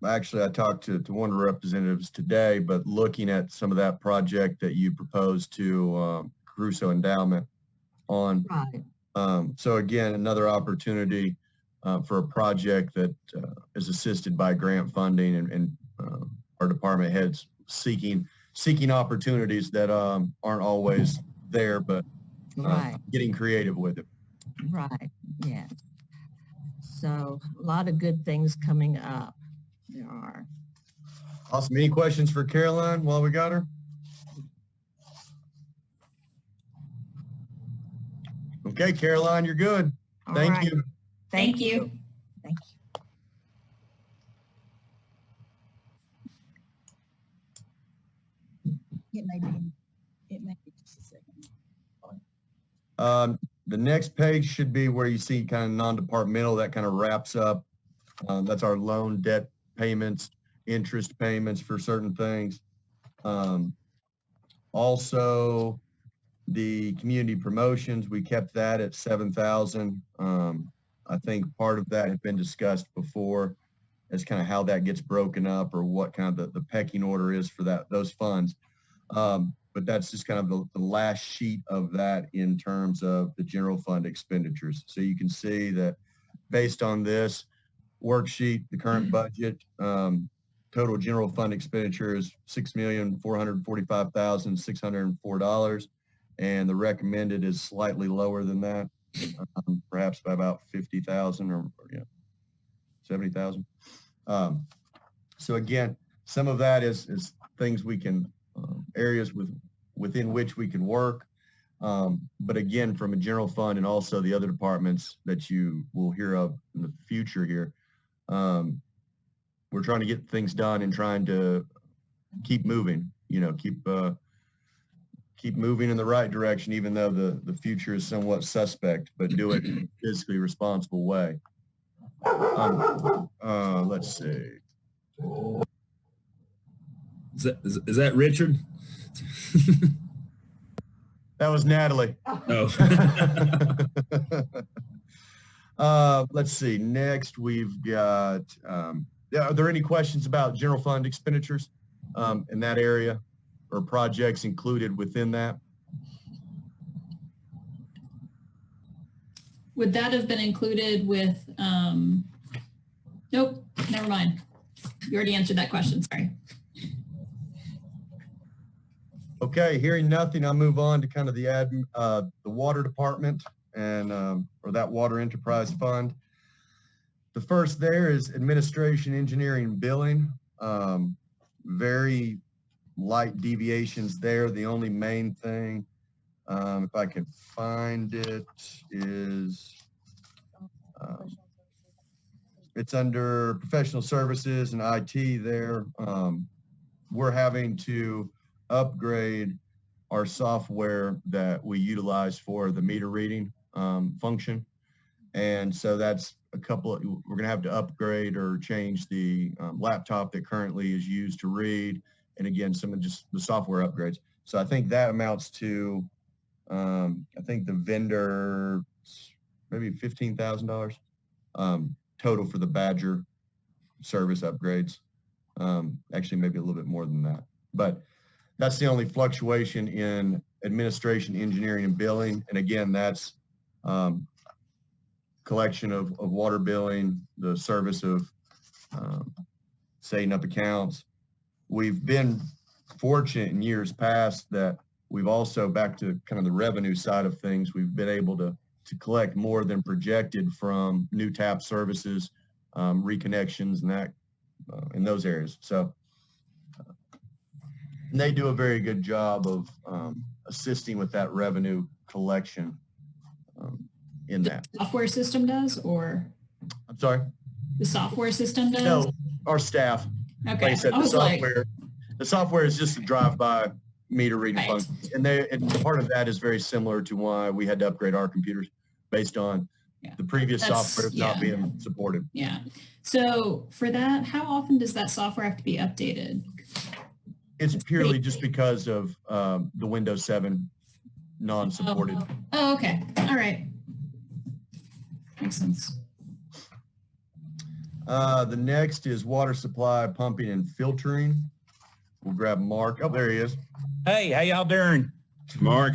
actually I talked to one of the representatives today, but looking at some of that project that you proposed to Caruso Endowment on. Right. So again, another opportunity for a project that is assisted by grant funding and our department heads seeking opportunities that aren't always there, but getting creative with it. Right, yes. So a lot of good things coming up. There are. Awesome. Any questions for Caroline while we got her? Okay, Caroline, you're good. Thank you. Thank you. Thank you. It may be just a second. The next page should be where you see kind of non-departmental, that kind of wraps up. That's our loan debt payments, interest payments for certain things. Also, the community promotions, we kept that at 7,000. I think part of that had been discussed before as kind of how that gets broken up or what kind of the pecking order is for those funds. But that's just kind of the last sheet of that in terms of the general fund expenditures. So you can see that based on this worksheet, the current budget, total general fund expenditure is $6,445,604. And the recommended is slightly lower than that, perhaps by about 50,000 or 70,000. So again, some of that is things we can, areas within which we can work. But again, from a general fund and also the other departments that you will hear of in the future here, we're trying to get things done and trying to keep moving, keep moving in the right direction, even though the future is somewhat suspect, but do it in a fiscally responsible way. Let's see. Is that Richard? That was Natalie. No. Let's see. Next, we've got, are there any questions about general fund expenditures in that area or projects included within that? Would that have been included with, nope, never mind. You already answered that question, sorry. Okay, hearing nothing, I'll move on to kind of the water department and, or that water enterprise fund. The first there is administration, engineering, and billing. Very light deviations there. The only main thing, if I can find it, is it's under professional services and IT there. We're having to upgrade our software that we utilize for the meter reading function. And so that's we're going to have to upgrade or change the laptop that currently is used to read. And again, some of just the software upgrades. So I think that amounts to, I think the vendor, maybe $15,000 total for the Badger service upgrades. Actually, maybe a little bit more than that. But that's the only fluctuation in administration, engineering, and billing. And again, that's collection of water billing, the service of setting up accounts. We've been fortunate in years past that we've also, back to kind of the revenue side of things, we've been able to collect more than projected from new tap services, reconnections, and that in those areas. So they do a very good job of assisting with that revenue collection in that. The software system does, or? I'm sorry? The software system does? No, our staff. Okay. Like I said, the software is just a drive-by meter reading Right. function. And part of that is very similar to why we had to upgrade our computers based on the previous software not being supported. Yeah. So for that, how often does that software have to be updated? It's purely just because of the Windows 7 non-supported. Oh, okay. All right. Makes sense. The next is water supply, pumping, and filtering. We'll grab Mark. Oh, there he is. Hey, how y'all doing? Mark?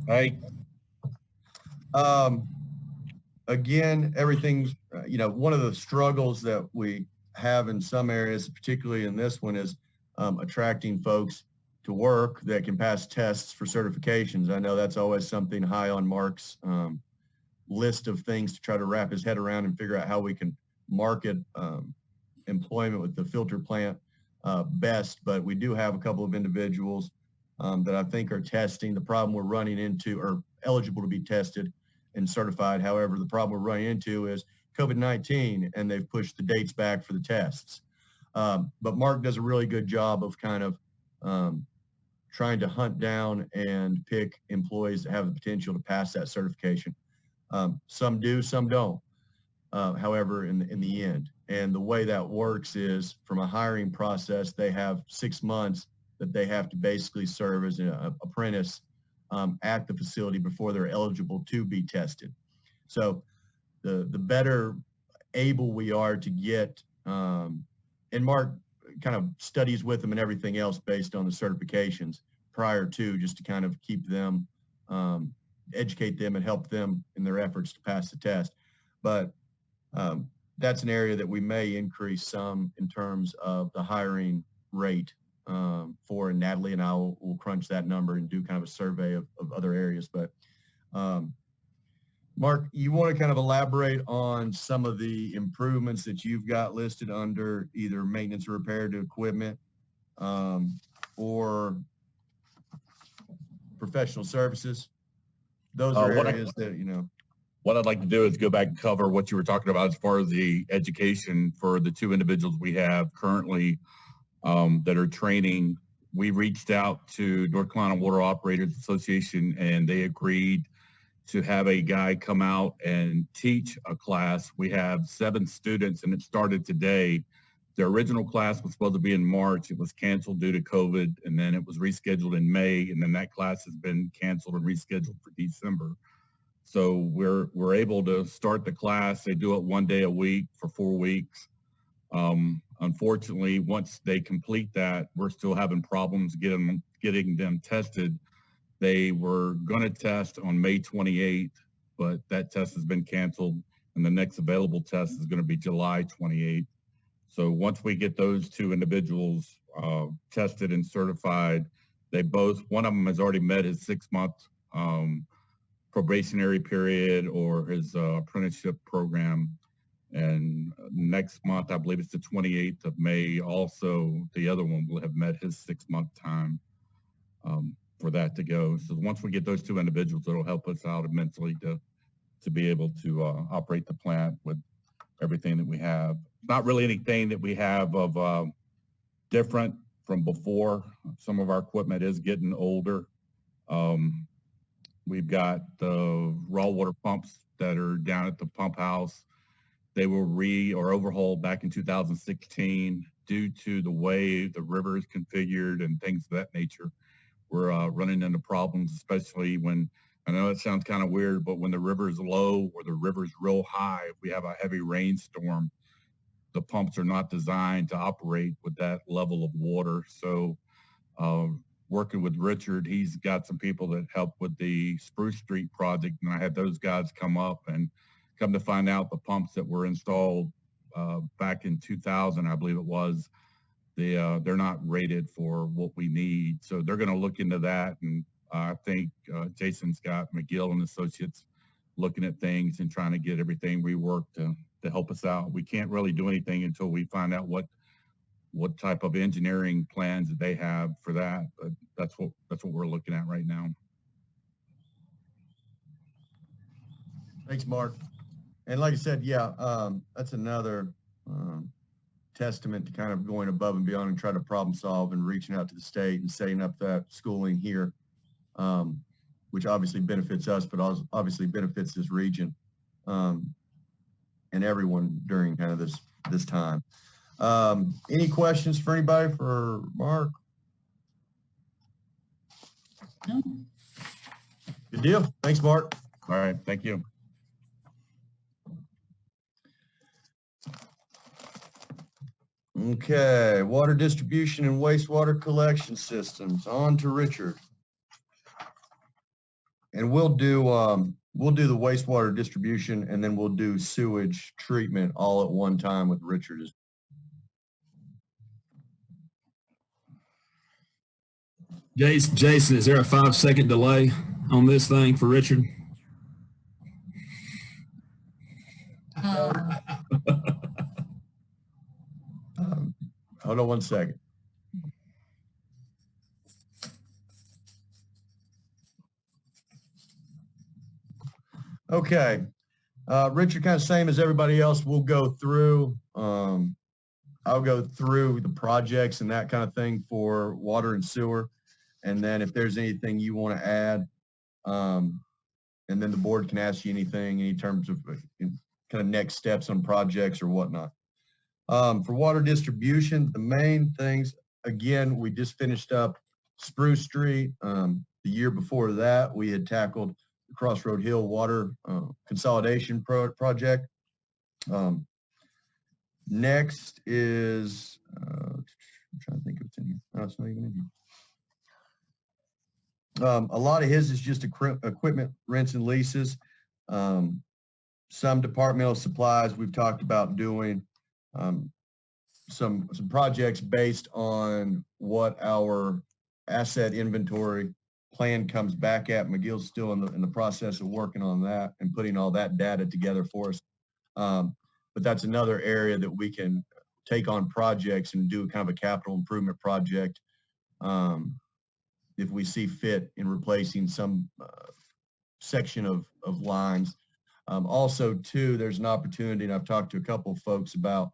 Hey. Again, everything's, one of the struggles that we have in some areas, particularly in this one, is attracting folks to work that can pass tests for certifications. I know that's always something high on Mark's list of things to try to wrap his head around and figure out how we can market employment with the filter plant best. But we do have a couple of individuals that I think are testing. The problem we're running into, or eligible to be tested and certified. However, the problem we're running into is COVID-19, and they've pushed the dates back for the tests. But Mark does a really good job of kind of trying to hunt down and pick employees that have the potential to pass that certification. Some do, some don't. However, in the end, and the way that works is from a hiring process, they have 6 months that they have to basically serve as an apprentice at the facility before they're eligible to be tested. So the better able we are to get, and Mark kind of studies with them and everything else based on the certifications prior to, just to kind of keep them, educate them and help them in their efforts to pass the test. But that's an area that we may increase some in terms of the hiring rate for, and Natalie and I will crunch that number and do kind of a survey of other areas. But Mark, you want to kind of elaborate on some of the improvements that you've got listed under either maintenance or repair to equipment or professional services? Those are areas that, you know. What I'd like to do is go back and cover what you were talking about as far as the education for the 2 individuals we have currently that are training. We reached out to North Carolina Water Operators Association, and they agreed to have a guy come out and teach a class. We have 7 students, and it started today. The original class was supposed to be in March. It was canceled due to COVID, and then it was rescheduled in May, and then that class has been canceled and rescheduled for December. So we're able to start the class. They do it 1 day a week for 4 weeks. Unfortunately, once they complete that, we're still having problems getting them tested. They were going to test on May 28th, but that test has been canceled, and the next available test is going to be July 28th. So once we get those 2 individuals tested and certified, one of them has already met his 6-month probationary period or his apprenticeship program. And next month, I believe it's the 28th of May, also the other one will have met his 6-month time for that to go. So once we get those 2 individuals, it'll help us out immensely to be able to operate the plant with everything that we have. Not really anything that we have of different from before. Some of our equipment is getting older. We've got the raw water pumps that are down at the pump house. They were overhauled back in 2016 due to the way the river is configured and things of that nature. We're running into problems, especially when, I know it sounds kind of weird, but when the river is low or the river is real high, if we have a heavy rainstorm, the pumps are not designed to operate with that level of water. So working with Richard, he's got some people that help with the Spruce Street project, and I had those guys come up, and come to find out the pumps that were installed back in 2000, I believe it was, they're not rated for what we need. So they're going to look into that, and I think Jason's got McGill and Associates looking at things and trying to get everything reworked to help us out. We can't really do anything until we find out what type of engineering plans that they have for that, but that's what we're looking at right now. Thanks, Mark. And like I said, yeah, that's another testament to kind of going above and beyond and try to problem solve and reaching out to the state and setting up that schooling here, which obviously benefits us, but also obviously benefits this region and everyone during kind of this time. Any questions for anybody for Mark? No. Good deal. Thanks, Mark. All right, thank you. Okay, water distribution and wastewater collection systems. On to Richard. And we'll do the wastewater distribution, and then we'll do sewage treatment all at one time with Richard. Jason, is there a 5-second delay on this thing for Richard? Hold on 1 second. Okay. Richard, kind of same as everybody else, we'll go through, I'll go through the projects and that kind of thing for water and sewer. And then if there's anything you want to add, and then the board can ask you anything in terms of kind of next steps on projects or whatnot. For water distribution, the main things, again, we just finished up Spruce Street. The year before that, we had tackled the Crossroad Hill Water Consolidation Project. Next is, I'm trying to think of what's in here. No, it's not even in here. A lot of his is just equipment rents and leases. Some departmental supplies we've talked about doing. Some projects based on what our asset inventory plan comes back at. McGill's still in the process of working on that and putting all that data together for us. But that's another area that we can take on projects and do kind of a capital improvement project if we see fit in replacing some section of lines. Also, too, there's an opportunity, and I've talked to a couple of folks about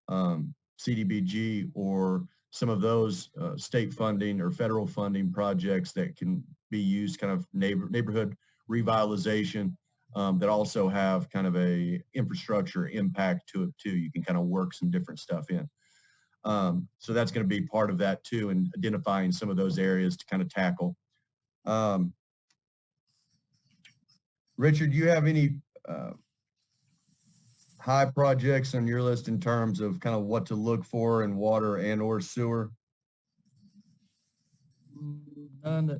CDBG or some of those state funding or federal funding projects that can be used kind of neighborhood revitalization that also have kind of a infrastructure impact to it too. You can kind of work some different stuff in. So that's going to be part of that too, and identifying some of those areas to kind of tackle. Richard, do you have any high projects on your list in terms of kind of what to look for in water and or sewer? None that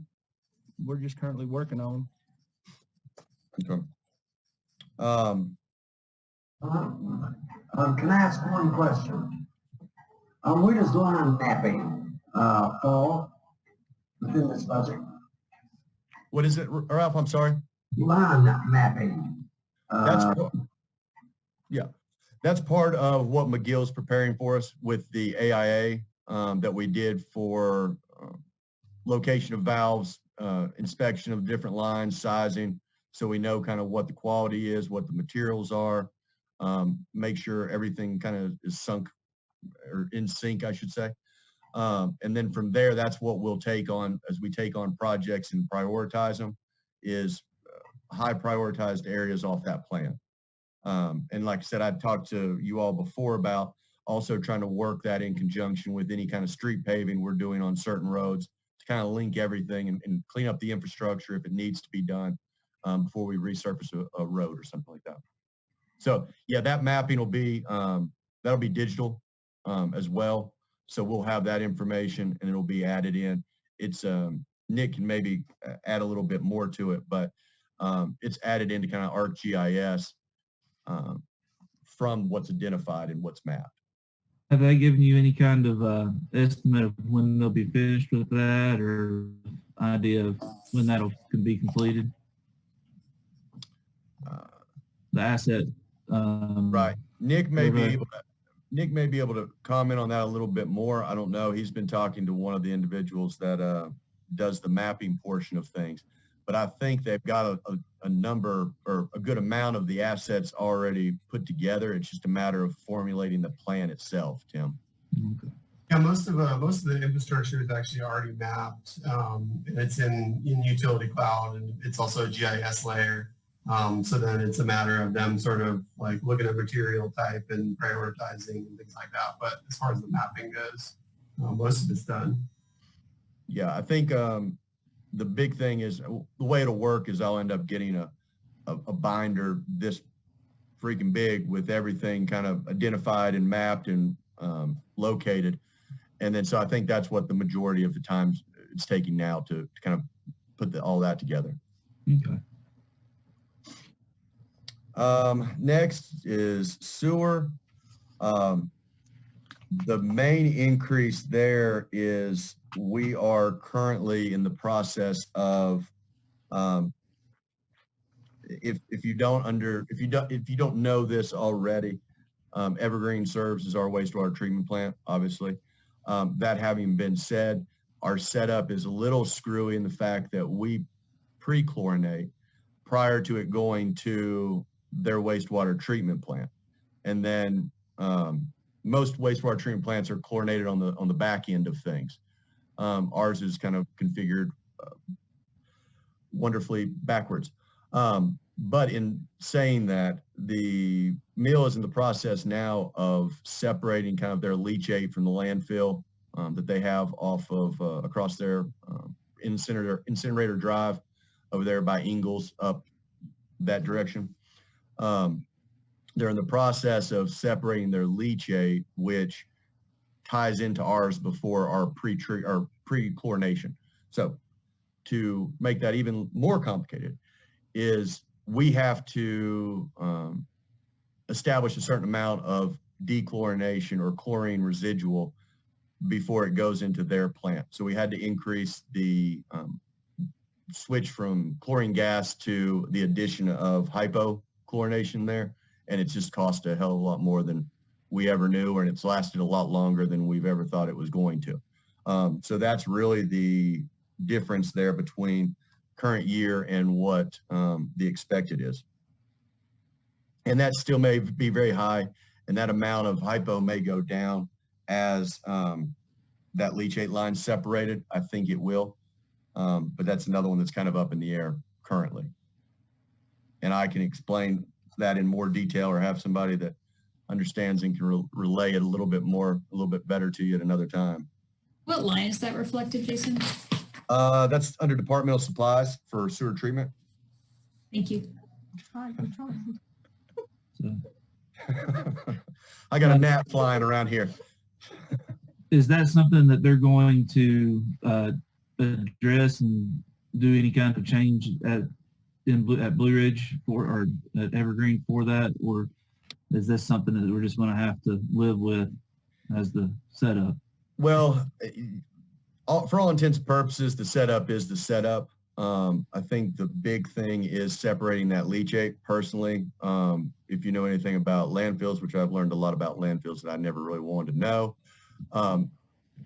we're just currently working on. Okay. Can I ask one question? Where does line mapping fall within this budget? What is it, Ralph? I'm sorry. Line mapping. That's part of what McGill's preparing for us with the AIA that we did for location of valves, inspection of different lines, sizing, so we know kind of what the quality is, what the materials are, make sure everything kind of is sunk or in sync, I should say. And then from there, that's what we'll take on as we take on projects and prioritize them, is high prioritized areas off that plan. And like I said, I've talked to you all before about also trying to work that in conjunction with any kind of street paving we're doing on certain roads to kind of link everything and clean up the infrastructure if it needs to be done before we resurface a road or something like that. So yeah, that mapping will be, that'll be digital as well. So we'll have that information and it'll be added in. It's, Nick can maybe add a little bit more to it, but it's added into kind of ArcGIS from what's identified and what's mapped. Have they given you any kind of estimate of when they'll be finished with that, or idea of when can be completed? The asset. Right. Nick may be able to comment on that a little bit more. I don't know. He's been talking to one of the individuals that does the mapping portion of things, but I think they've got a number or a good amount of the assets already put together. It's just a matter of formulating the plan itself, Tim. Okay. Yeah, most of the infrastructure is actually already mapped. It's in utility cloud, and it's also a GIS layer. So then it's a matter of them sort of like looking at material type and prioritizing and things like that. But as far as the mapping goes, most of it's done. Yeah, I think the big thing is the way it'll work is I'll end up getting a binder this freaking big with everything kind of identified and mapped and located. And then so I think that's what the majority of the times it's taking now to kind of put all that together. Okay. Next is sewer. The main increase there is we are currently in the process of if you don't know this already, Evergreen serves as our wastewater treatment plant, obviously. That having been said, our setup is a little screwy in the fact that we pre-chlorinate prior to it going to their wastewater treatment plant. And then most wastewater treatment plants are chlorinated on the back end of things. Ours is kind of configured wonderfully backwards. But in saying that, the mill is in the process now of separating kind of their leachate from the landfill that they have off of across their incinerator drive over there by Ingalls up that direction. They're in the process of separating their leachate, which ties into ours before our pre-chlorination. So to make that even more complicated is we have to establish a certain amount of dechlorination or chlorine residual before it goes into their plant. So we had to increase the switch from chlorine gas to the addition of hypochlorination there. And it just cost a hell of a lot more than we ever knew, and it's lasted a lot longer than we've ever thought it was going to. So that's really the difference there between current year and what the expected is. And that still may be very high, and that amount of hypo may go down as that leachate line separated. I think it will, but that's another one that's kind of up in the air currently. And I can explain that in more detail or have somebody that understands and can relay it a little bit better to you at another time. What line is that reflected, Jason? That's under departmental supplies for sewer treatment. Thank you. So, I got a gnat flying around here. is that something that they're going to address and do any kind of change at Blue Ridge or at Evergreen for that, or is this something that we're just going to have to live with as the setup? Well, for all intents and purposes, the setup is the setup. I think the big thing is separating that leachate. Personally, if you know anything about landfills, which I've learned a lot about landfills that I never really wanted to know,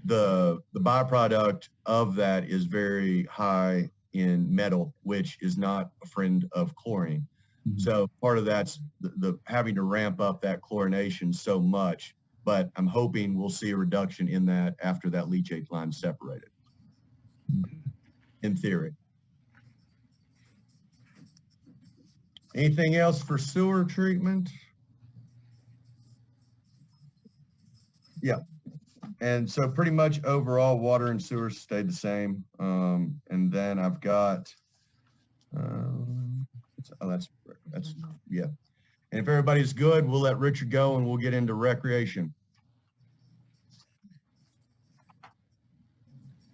the byproduct of that is very high in metal, which is not a friend of chlorine. Mm-hmm. So part of that's the having to ramp up that chlorination so much, but I'm hoping we'll see a reduction in that after that leachate line separated, in theory. Anything else for sewer treatment? Yeah. And so pretty much overall water and sewer stayed the same. And then I've got, yeah. And if everybody's good, we'll let Richard go and we'll get into recreation.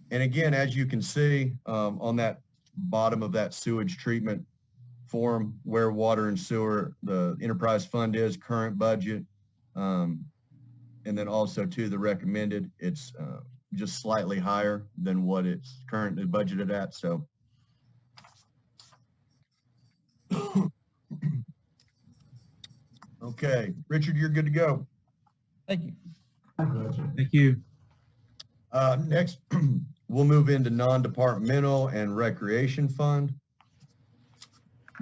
And again, as you can see on that bottom of that sewage treatment form, where water and sewer, the enterprise fund is, current budget, and then also to the recommended, it's just slightly higher than what it's currently budgeted at. So okay, Richard, you're good to go. Thank you. Thank you. Next, we'll move into non-departmental and recreation fund.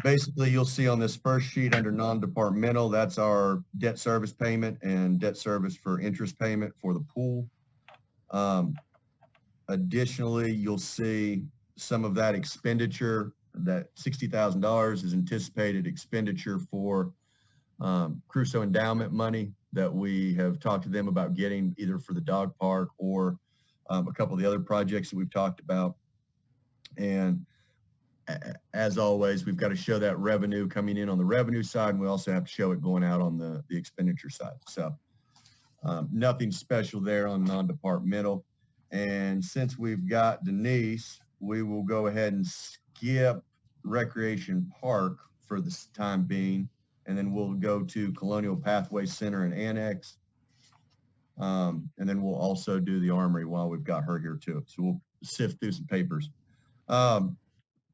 Basically, you'll see on this first sheet under non-departmental, that's our debt service payment and debt service for interest payment for the pool. Additionally, you'll see some of that expenditure, that $60,000 is anticipated expenditure for Crusoe endowment money that we have talked to them about getting either for the dog park or a couple of the other projects that we've talked about. And as always, we've got to show that revenue coming in on the revenue side, and we also have to show it going out on the expenditure side. So nothing special there on non-departmental. And since we've got Denise, we will go ahead and skip Recreation Park for the time being, and then we'll go to Colonial Pathway Center and Annex. And then we'll also do the Armory while we've got her here too. So we'll sift through some papers.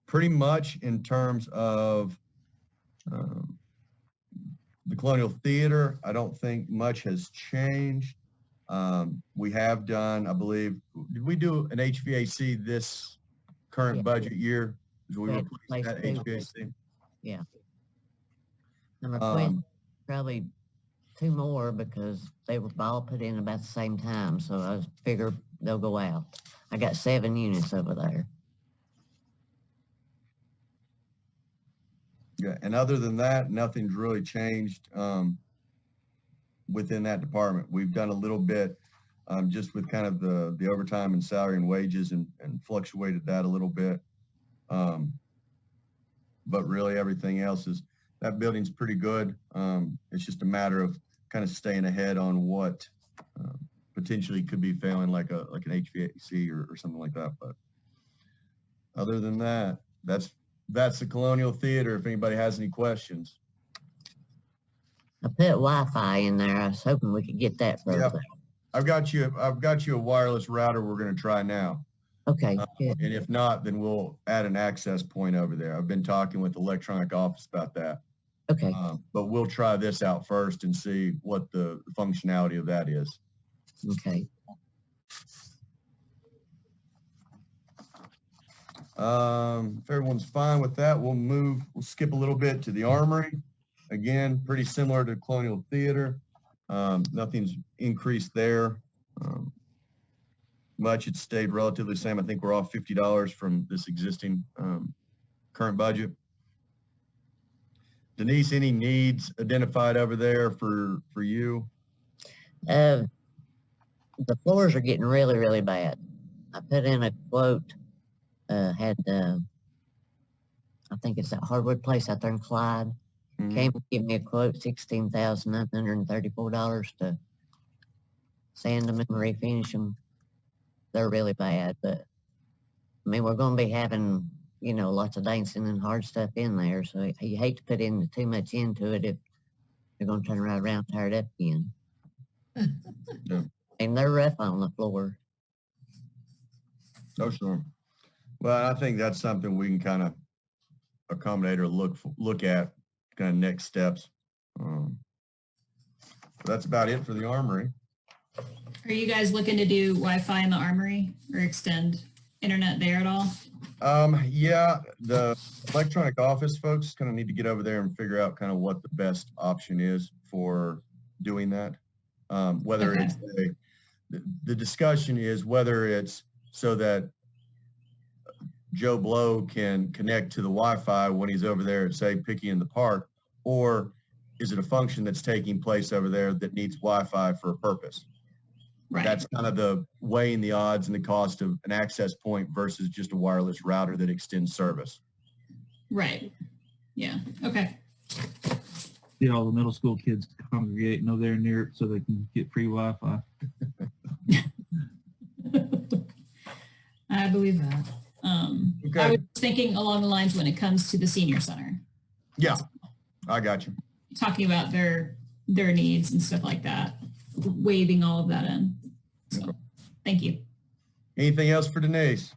Pretty much in terms of the Colonial Theater, I don't think much has changed. We have done, I believe, did we do an HVAC this current budget year? Did we replace that HVAC? Yeah. And probably 2 more because they were all put in about the same time. So I figure they'll go out. I got 7 units over there. Yeah, and other than that, nothing's really changed within that department. We've done a little bit just with kind of the overtime and salary and wages and fluctuated that a little bit. But really everything else is, that building's pretty good. It's just a matter of kind of staying ahead on what potentially could be failing, like an HVAC or something like that. But other than that, that's the Colonial Theater, if anybody has any questions. I put Wi-Fi in there. I was hoping we could get that for Yeah. over I've got you a wireless router we're going to try now. there. Okay, good. And if not, then we'll add an access point over there. I've been talking with the electronic office about that. Okay, But we'll try this out first and see what the functionality of that is. okay. If everyone's fine with that, we'll skip a little bit to the Armory. Again, pretty similar to Colonial Theater. Nothing's increased there. Much, it's stayed relatively the same. I think we're off $50 from this existing current budget. Denise, any needs identified over there for you? The floors are getting really, really bad. I put in a quote, I think it's that hardwood place out there in Clyde. Mhm. Came to give me a quote, $16,934 to sand them and refinish them. They're really bad, but I mean, we're going to be having, lots of dancing and hard stuff in there. So you hate to put in too much into it if you're going to turn right around and tear it up again. Yeah. And they're rough on the floor. Oh, sure. Well, I think that's something we can kind of accommodate or look at, kind of next steps. That's about it for the Armory. Are you guys looking to do Wi-Fi in the Armory or extend internet there at all? Yeah, the electronic office folks kind of need to get over there and figure out kind of what the best option is for doing that. Whether Okay. it's the discussion is whether it's so that Joe Blow can connect to the Wi-Fi when he's over there at, say, Picky in the Park, or is it a function that's taking place over there that needs Wi-Fi for a purpose? Right. That's kind of the weighing the odds and the cost of an access point versus just a wireless router that extends service. Right. Yeah. Okay. Get all the middle school kids congregating over there near it so they can get free Wi-Fi. I believe that. Okay. I was thinking along the lines when it comes to the senior center, Yeah, I got you. talking about their needs and stuff like that, waving all of that in. So, thank you. Anything else for Denise?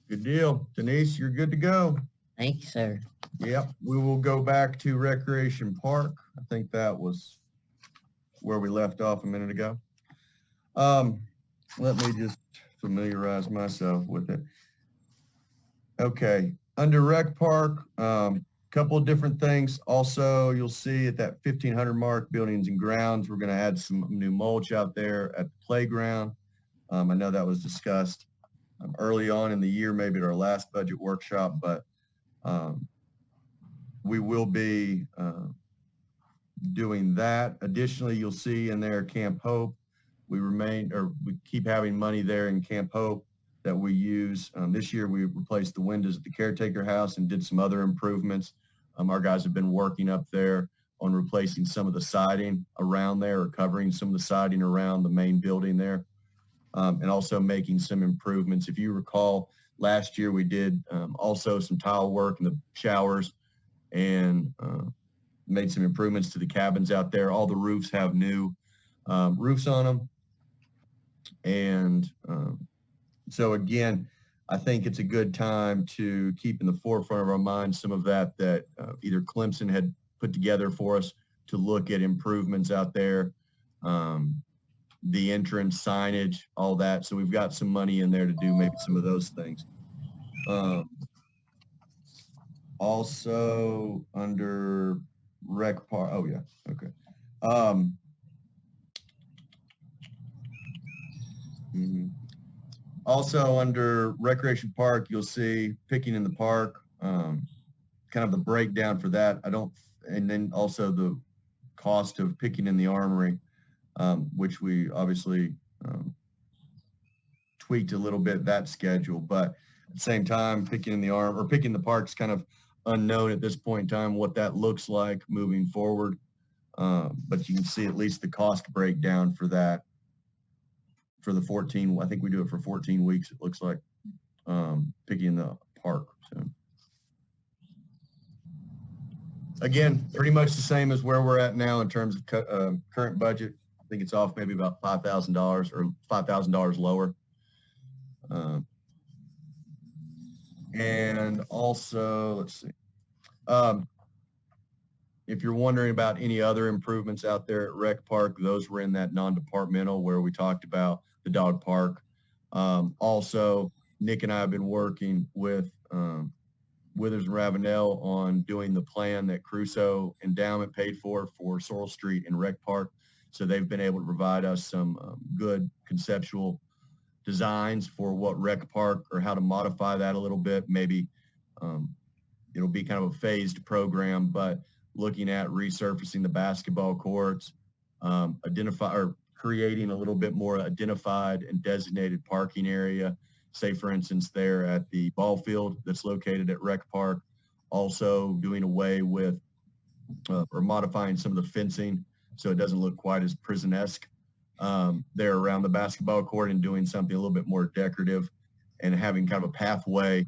Good deal. Denise, you're good to go. Thank you, sir. Yep, we will go back to Recreation Park. I think that was where we left off a minute ago. Let me just familiarize myself with it. Okay, under Rec Park, couple of different things. Also, you'll see at that 1,500 mark, buildings and grounds, we're going to add some new mulch out there at the playground. I know that was discussed early on in the year, maybe at our last budget workshop, but we will be doing that. Additionally, you'll see in there Camp Hope. We keep having money there in Camp Hope that we use. This year we replaced the windows at the caretaker house and did some other improvements. Our guys have been working up there on replacing some of the siding around there, or covering some of the siding around the main building there, and also making some improvements. If you recall, last year we did also some tile work in the showers and made some improvements to the cabins out there. All the roofs have new roofs on them. And so again, I think it's a good time to keep in the forefront of our minds some of that either Clemson had put together for us to look at improvements out there, the entrance signage, all that. So we've got some money in there to do maybe some of those things. Also under Rec Park, oh yeah, okay. Mhm. Also, under Recreation Park, you'll see picking in the park, kind of the breakdown for that. And then also the cost of picking in the armory, which we obviously tweaked a little bit that schedule, but at the same time, picking the park's kind of unknown at this point in time what that looks like moving forward. But you can see at least the cost breakdown for that for the 14. I think we do it for 14 weeks. It looks like picking in the park. So again, pretty much the same as where we're at now in terms of current budget. I think it's off maybe about $5,000 or $5,000 lower. And also, let's see. If you're wondering about any other improvements out there at Rec Park, those were in that non-departmental where we talked about the dog park. Also, Nick and I have been working with Withers and Ravenel on doing the plan that Crusoe Endowment paid for Sorrel Street and Rec Park. So they've been able to provide us some good conceptual designs for what Rec Park or how to modify that a little bit. Maybe it'll be kind of a phased program, but looking at resurfacing the basketball courts, creating a little bit more identified and designated parking area. Say, for instance, there at the ball field that's located at Rec Park, also doing away with or modifying some of the fencing so it doesn't look quite as prison-esque there around the basketball court and doing something a little bit more decorative and having kind of a pathway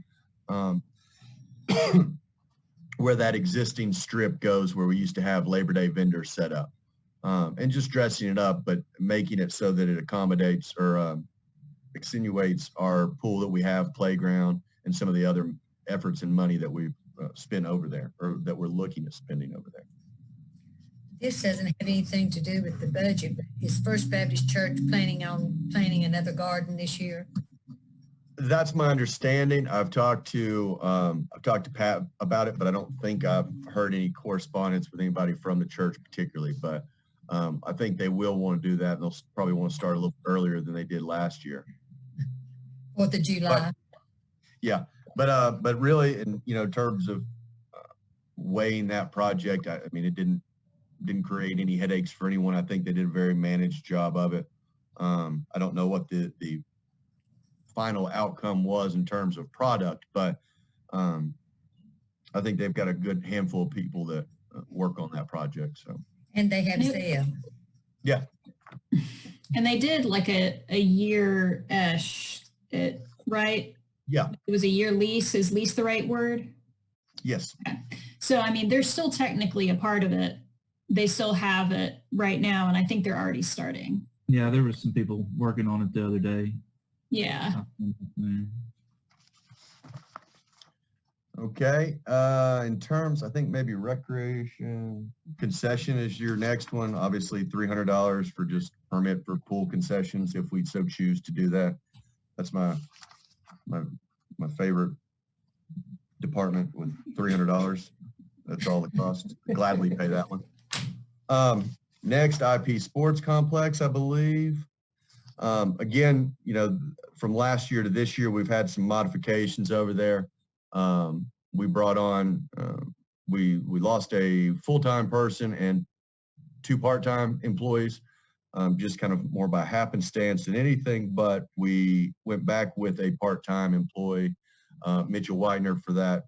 where that existing strip goes where we used to have Labor Day vendors set up and just dressing it up, but making it so that it accommodates or extenuates our pool that we have, playground, and some of the other efforts and money that we've spent over there or that we're looking at spending over there. This doesn't have anything to do with the budget, but is First Baptist Church planning on planting another garden this year? That's my understanding. I've talked to Pat about it, but I don't think I've heard any correspondence with anybody from the church particularly. But I think they will want to do that, and they'll probably want to start a little earlier than they did last year. 4th of July. But really, in terms of weighing that project, I mean, it didn't create any headaches for anyone. I think they did a very managed job of it. I don't know what the final outcome was in terms of product, but I think they've got a good handful of people that work on that project. So. And they have Zeb. Yeah. And they did like a year-ish, right? Yeah. It was a year lease. Is lease the right word? Yes. Okay. So, I mean, they're still technically a part of it. They still have it right now, and I think they're already starting. Yeah, there were some people working on it the other day. Yeah. Okay. In terms, I think maybe recreation concession is your next one. Obviously, $300 for just permit for pool concessions if we so choose to do that. That's my favorite department with $300. That's all it costs. Gladly pay that one. Next, IP Sports Complex, I believe. Again, from last year to this year, we've had some modifications over there. We brought on, we lost a full-time person and 2 part-time employees, just kind of more by happenstance than anything, but we went back with a part-time employee, Mitchell Widener, for that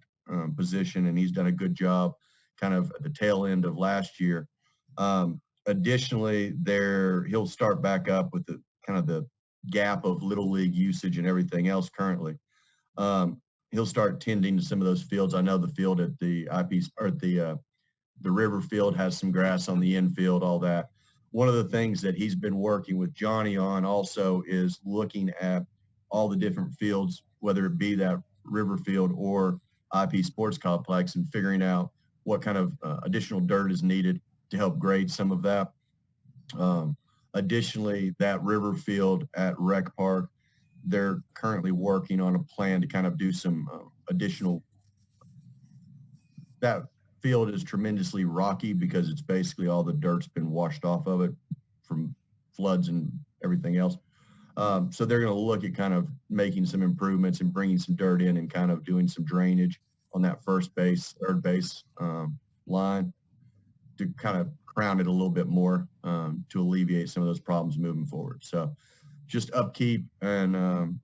position, and he's done a good job kind of at the tail end of last year. Additionally, he'll start back up with the kind of the gap of Little League usage and everything else currently. He'll start tending to some of those fields. I know the field at the the river field has some grass on the infield, all that. One of the things that he's been working with Johnny on also is looking at all the different fields, whether it be that river field or IP Sports Complex, and figuring out what kind of additional dirt is needed to help grade some of that. Additionally, that river field at Rec Park, they're currently working on a plan to kind of do some additional. That field is tremendously rocky because it's basically all the dirt's been washed off of it from floods and everything else. So they're going to look at kind of making some improvements and bringing some dirt in and kind of doing some drainage on that first base, third base line to kind of crown it a little bit more to alleviate some of those problems moving forward. So just upkeep and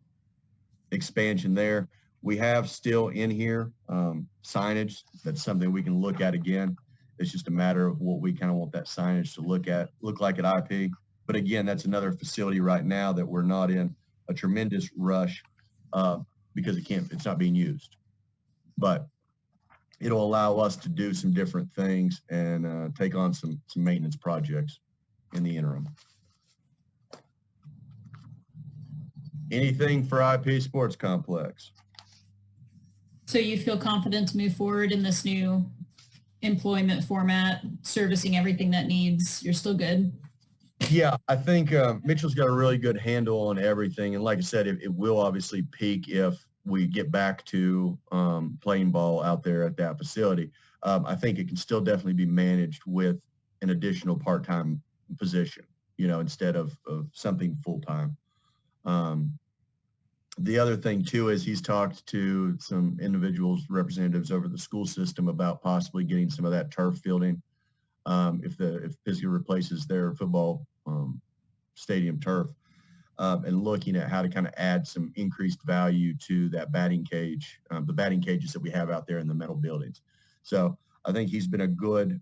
expansion there. We have still in here signage. That's something we can look at again. It's just a matter of what we kind of want that signage to look like at IP. But again, that's another facility right now that we're not in a tremendous rush because it's not being used. But it'll allow us to do some different things and take on some maintenance projects in the interim. Anything for IP Sports Complex? So you feel confident to move forward in this new employment format, servicing everything that needs, you're still good? Yeah, I think Mitchell's got a really good handle on everything. And like I said, it will obviously peak if we get back to playing ball out there at that facility. I think it can still definitely be managed with an additional part-time position, instead of something full-time. The other thing too is he's talked to some individuals, representatives over the school system about possibly getting some of that turf fielding if Pisgah replaces their football stadium turf, and looking at how to kind of add some increased value to that batting cage, the batting cages that we have out there in the metal buildings. So I think he's been a good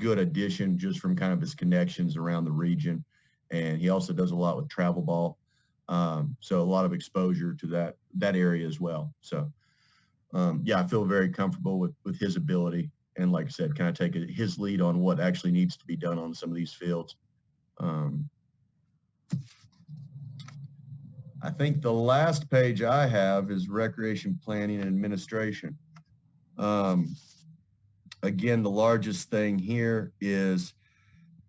addition just from kind of his connections around the region. And he also does a lot with travel ball. So a lot of exposure to that area as well. So yeah, I feel very comfortable with his ability. And like I said, kind of take his lead on what actually needs to be done on some of these fields. I think the last page I have is recreation planning and administration. Again, the largest thing here is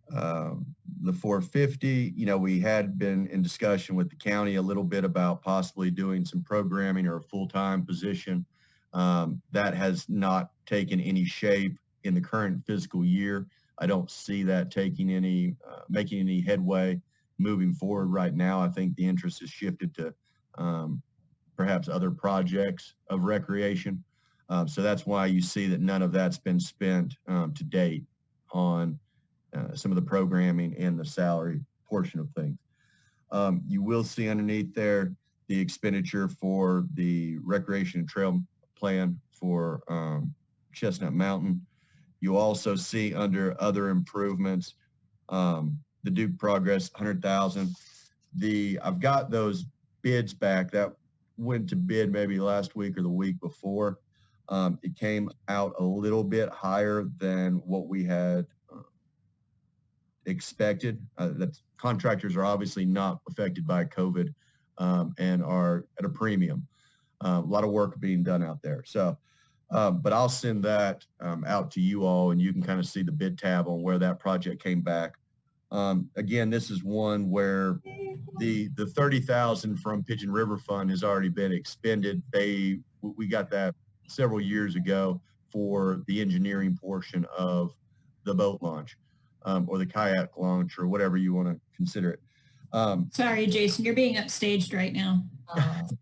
the 450. We had been in discussion with the county a little bit about possibly doing some programming or a full-time position. That has not taken any shape in the current fiscal year. I don't see that taking making any headway moving forward right now. I think the interest has shifted to perhaps other projects of recreation. So that's why you see that none of that's been spent to date on some of the programming and the salary portion of things. You will see underneath there the expenditure for the recreation and trail plan for Chestnut Mountain. You also see under other improvements, the Duke Progress, $100,000. I've got those bids back. That went to bid maybe last week or the week before. It came out a little bit higher than what we had expected. That contractors are obviously not affected by COVID and are at a premium. A lot of work being done out there. So, but I'll send that out to you all, and you can kind of see the bid tab on where that project came back. Again, this is one where the $30,000 from Pigeon River Fund has already been expended. We got that several years ago for the engineering portion of the boat launch or the kayak launch or whatever you want to consider it. Sorry, Jason, you're being upstaged right now.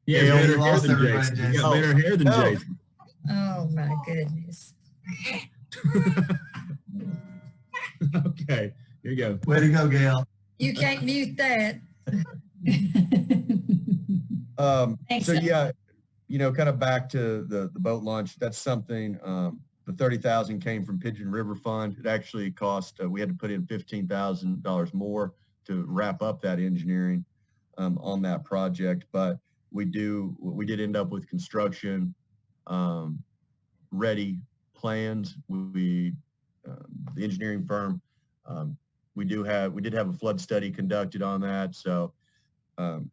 Yeah, Yeah, better we hair lost than everybody, Jason. You Jason. got better hair than Oh. Jason. Oh, my goodness. Okay, here you go. Way to go, Gail. You can't mute that. Thanks, So Ed. yeah, kind of back to the boat launch, that's something, the $30,000 came from Pigeon River Fund. It actually cost, we had to put in $15,000 more to wrap up that engineering on that project. But we did end up with construction ready plans. The engineering firm, we did have a flood study conducted on that. So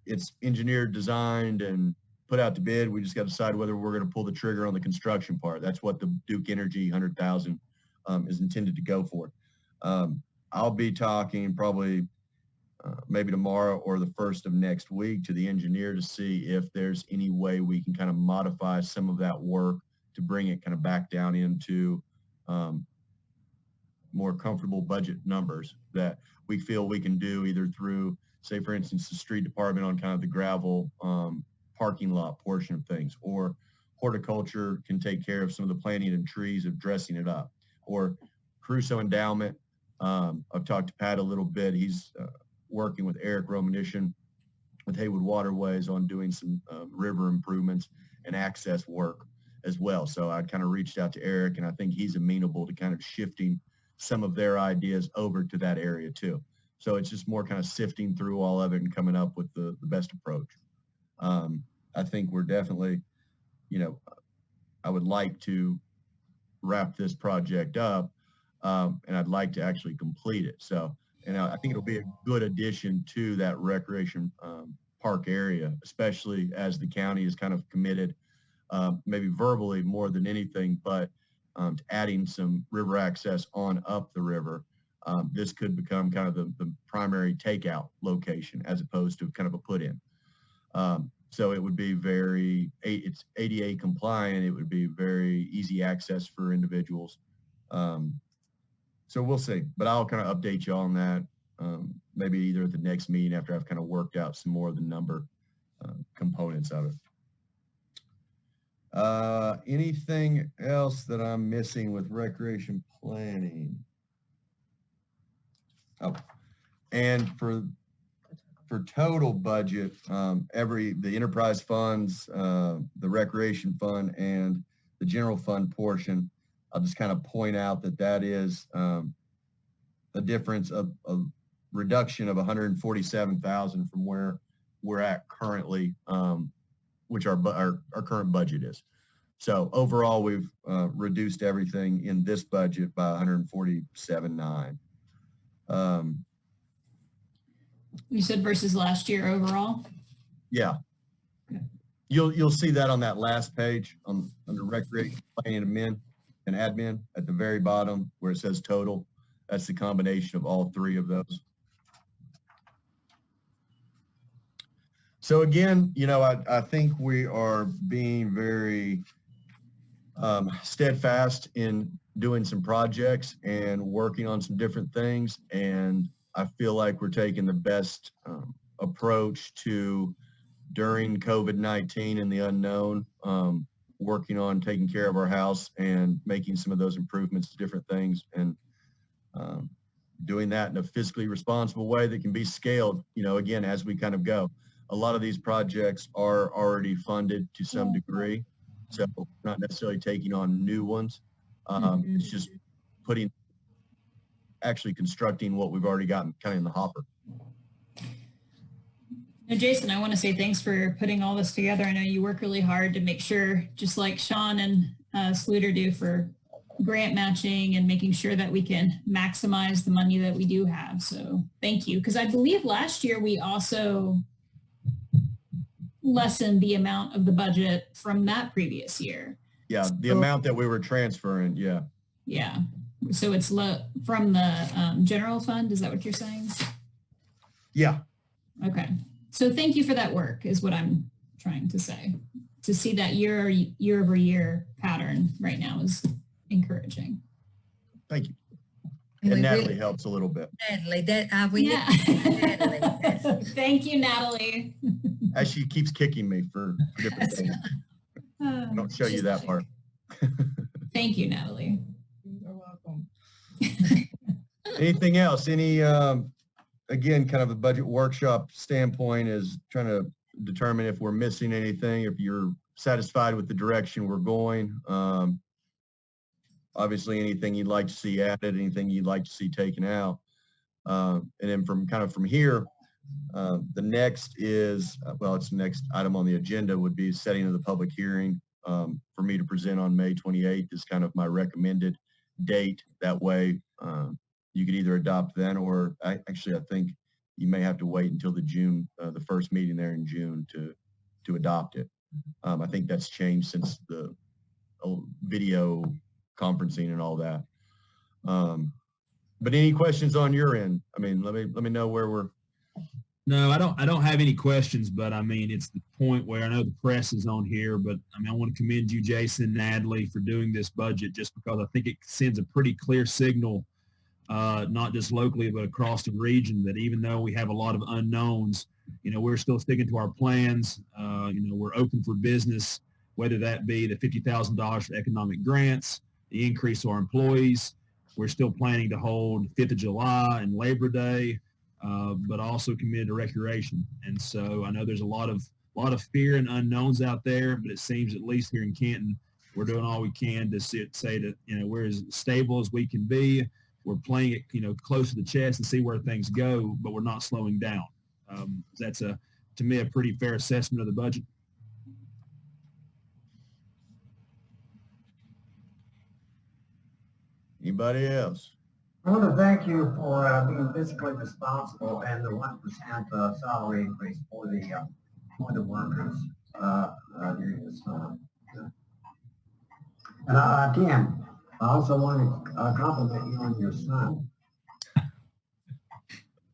it's engineered, designed, and put out to bid. We just got to decide whether we're going to pull the trigger on the construction part. That's what the Duke Energy 100,000 is intended to go for. I'll be talking probably maybe tomorrow or the first of next week to the engineer to see if there's any way we can kind of modify some of that work to bring it kind of back down into more comfortable budget numbers that we feel we can do either through say for instance, the street department on kind of the gravel parking lot portion of things, or horticulture can take care of some of the planting and trees of dressing it up, or Crusoe Endowment. I've talked to Pat a little bit. He's working with Eric Romanishin with Haywood Waterways on doing some river improvements and access work as well. So I kind of reached out to Eric, and I think he's amenable to kind of shifting some of their ideas over to that area too. So it's just more kind of sifting through all of it and coming up with the best approach. I think we're definitely, you know, I would like to wrap this project up, and I'd like to actually complete it. So, and I think it'll be a good addition to that recreation park area, especially as the county is kind of committed, maybe verbally more than anything, but to adding some river access on up the river. This could become kind of the primary takeout location as opposed to kind of a put-in. So it would be it's ADA compliant. It would be very easy access for individuals. So we'll see, but I'll kind of update you on that maybe either at the next meeting after I've kind of worked out some more of the number components of it. Anything else that I'm missing with recreation planning? Oh, and for total budget, the enterprise funds, the recreation fund, and the general fund portion, I'll just kind of point out that is a difference of reduction of 147,000 from where we're at currently, which our current budget is. So overall, we've reduced everything in this budget by 147,900. You said versus last year overall? Yeah. Okay. You'll see that on that last page under recreation planning and admin at the very bottom where it says total. That's the combination of all three of those. So again, you know, I think we are being very steadfast in doing some projects and working on some different things. And I feel like we're taking the best approach to, during COVID-19 and the unknown, working on taking care of our house and making some of those improvements to different things, and doing that in a fiscally responsible way that can be scaled, you know, again, as we kind of go. A lot of these projects are already funded to some degree, so not necessarily taking on new ones. It's just actually constructing what we've already got kind of in the hopper. Now, Jason, I want to say thanks for putting all this together. I know you work really hard to make sure, just like Sean and Sluter do, for grant matching and making sure that we can maximize the money that we do have. So thank you. Because I believe last year we also lessened the amount of the budget from that previous year. Yeah, the amount that we were transferring, yeah. Yeah. So it's from the general fund, is that what you're saying? Yeah. Okay. So thank you for that work is what I'm trying to say. To see that year over year pattern right now is encouraging. Thank you. And Natalie helps a little bit. Natalie, Natalie. Thank you, Natalie. As she keeps kicking me for different things. I don't show you that part. Thank you, Natalie. You're welcome. Anything else? Any, again, kind of a budget workshop standpoint is trying to determine if we're missing anything, if you're satisfied with the direction we're going. Obviously, anything you'd like to see added, anything you'd like to see taken out. And then from here, the next is, it's the next item on the agenda would be setting of the public hearing for me to present on May 28th is kind of my recommended date. That way, you could either adopt then, or I think you may have to wait until the first meeting there in June to adopt it. I think that's changed since the video conferencing and all that. But any questions on your end? I mean, let me know where we're. No, I don't have any questions, but I mean, it's the point where I know the press is on here, but I mean, I want to commend you, Jason, Natalie, for doing this budget, just because I think it sends a pretty clear signal not just locally, but across the region, that even though we have a lot of unknowns, we're still sticking to our plans. We're open for business, whether that be the $50,000 for economic grants, the increase to our employees. We're still planning to hold 5th of July and Labor Day, but also committed to recreation. And so I know there's a lot of fear and unknowns out there, but it seems at least here in Canton, we're doing all we can to say that, we're as stable as we can be. We're playing it, close to the chest and see where things go, but we're not slowing down. That's to me, a pretty fair assessment of the budget. Anybody else? I want to thank you for being fiscally responsible and the 1% salary increase for the workers during this time. And again, I also want to compliment you on your son.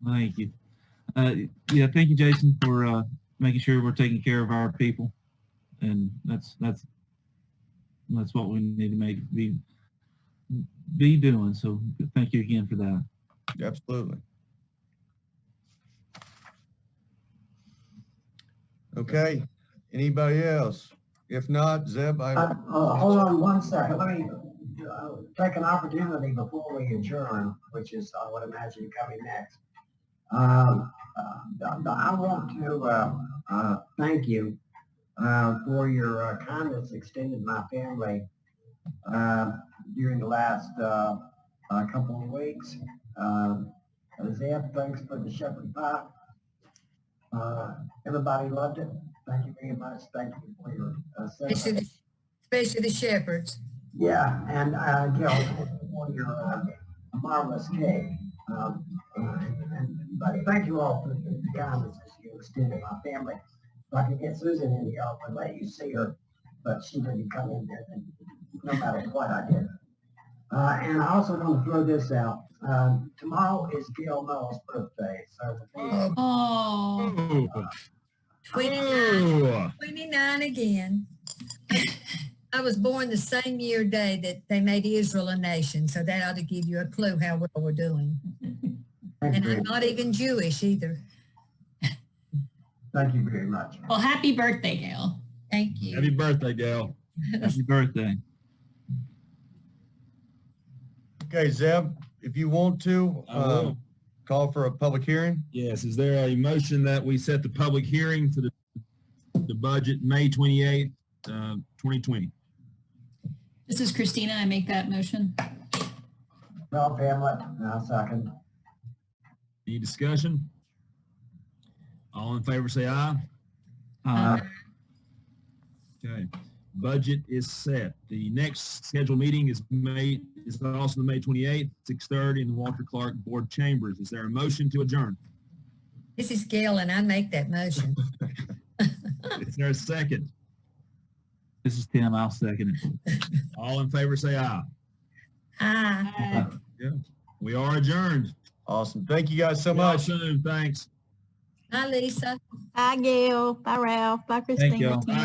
Thank you. Yeah, thank you, Jason, for making sure we're taking care of our people, and that's what we need to be doing. So thank you again for that. Absolutely. Okay. Anybody else? If not, Zeb, Hold on one second. Let me take an opportunity before we adjourn, which is, I would imagine, coming next. I want to thank you for your kindness extended to my family during the last couple of weeks. Zeb, thanks for the shepherd pie. Everybody loved it. Thank you very much. Thank you for your Especially the shepherds. Yeah, and for your marvelous cake. But thank you all for the kindness you extended my family. If I could get Susan in here, I would let you see her, but she didn't come in there, no matter what I did. And I also want to throw this out. Tomorrow is Gail Knowles' birthday, so Oh, 29 again. I was born the same year day that they made Israel a nation, so that ought to give you a clue how well we're doing. And I'm not even Jewish either. thank you very much. well, happy birthday, Gail. Thank you. Happy birthday, Gail. Happy birthday. okay, Zeb, if you want to, I will. call for a public hearing. Yes, is there a motion that we set the public hearing for the budget May 28th, 2020? This is Christina. I make that motion. Well, Pamela, now second. Any discussion? All in favor say aye. Okay. Budget is set. The next scheduled meeting is also the May 28th, 6:30 in the Walter Clark Board Chambers. Is there a motion to adjourn? This is Gail, and I make that motion. Is there a second? This is Tim. I'll second it. All in favor say aye. Aye. We are adjourned. Awesome. Thank you guys so See y'all much. soon. Thanks. Hi, Lisa. Bye, Gail. Bye, Ralph. Bye, Christina. y'all. Tim.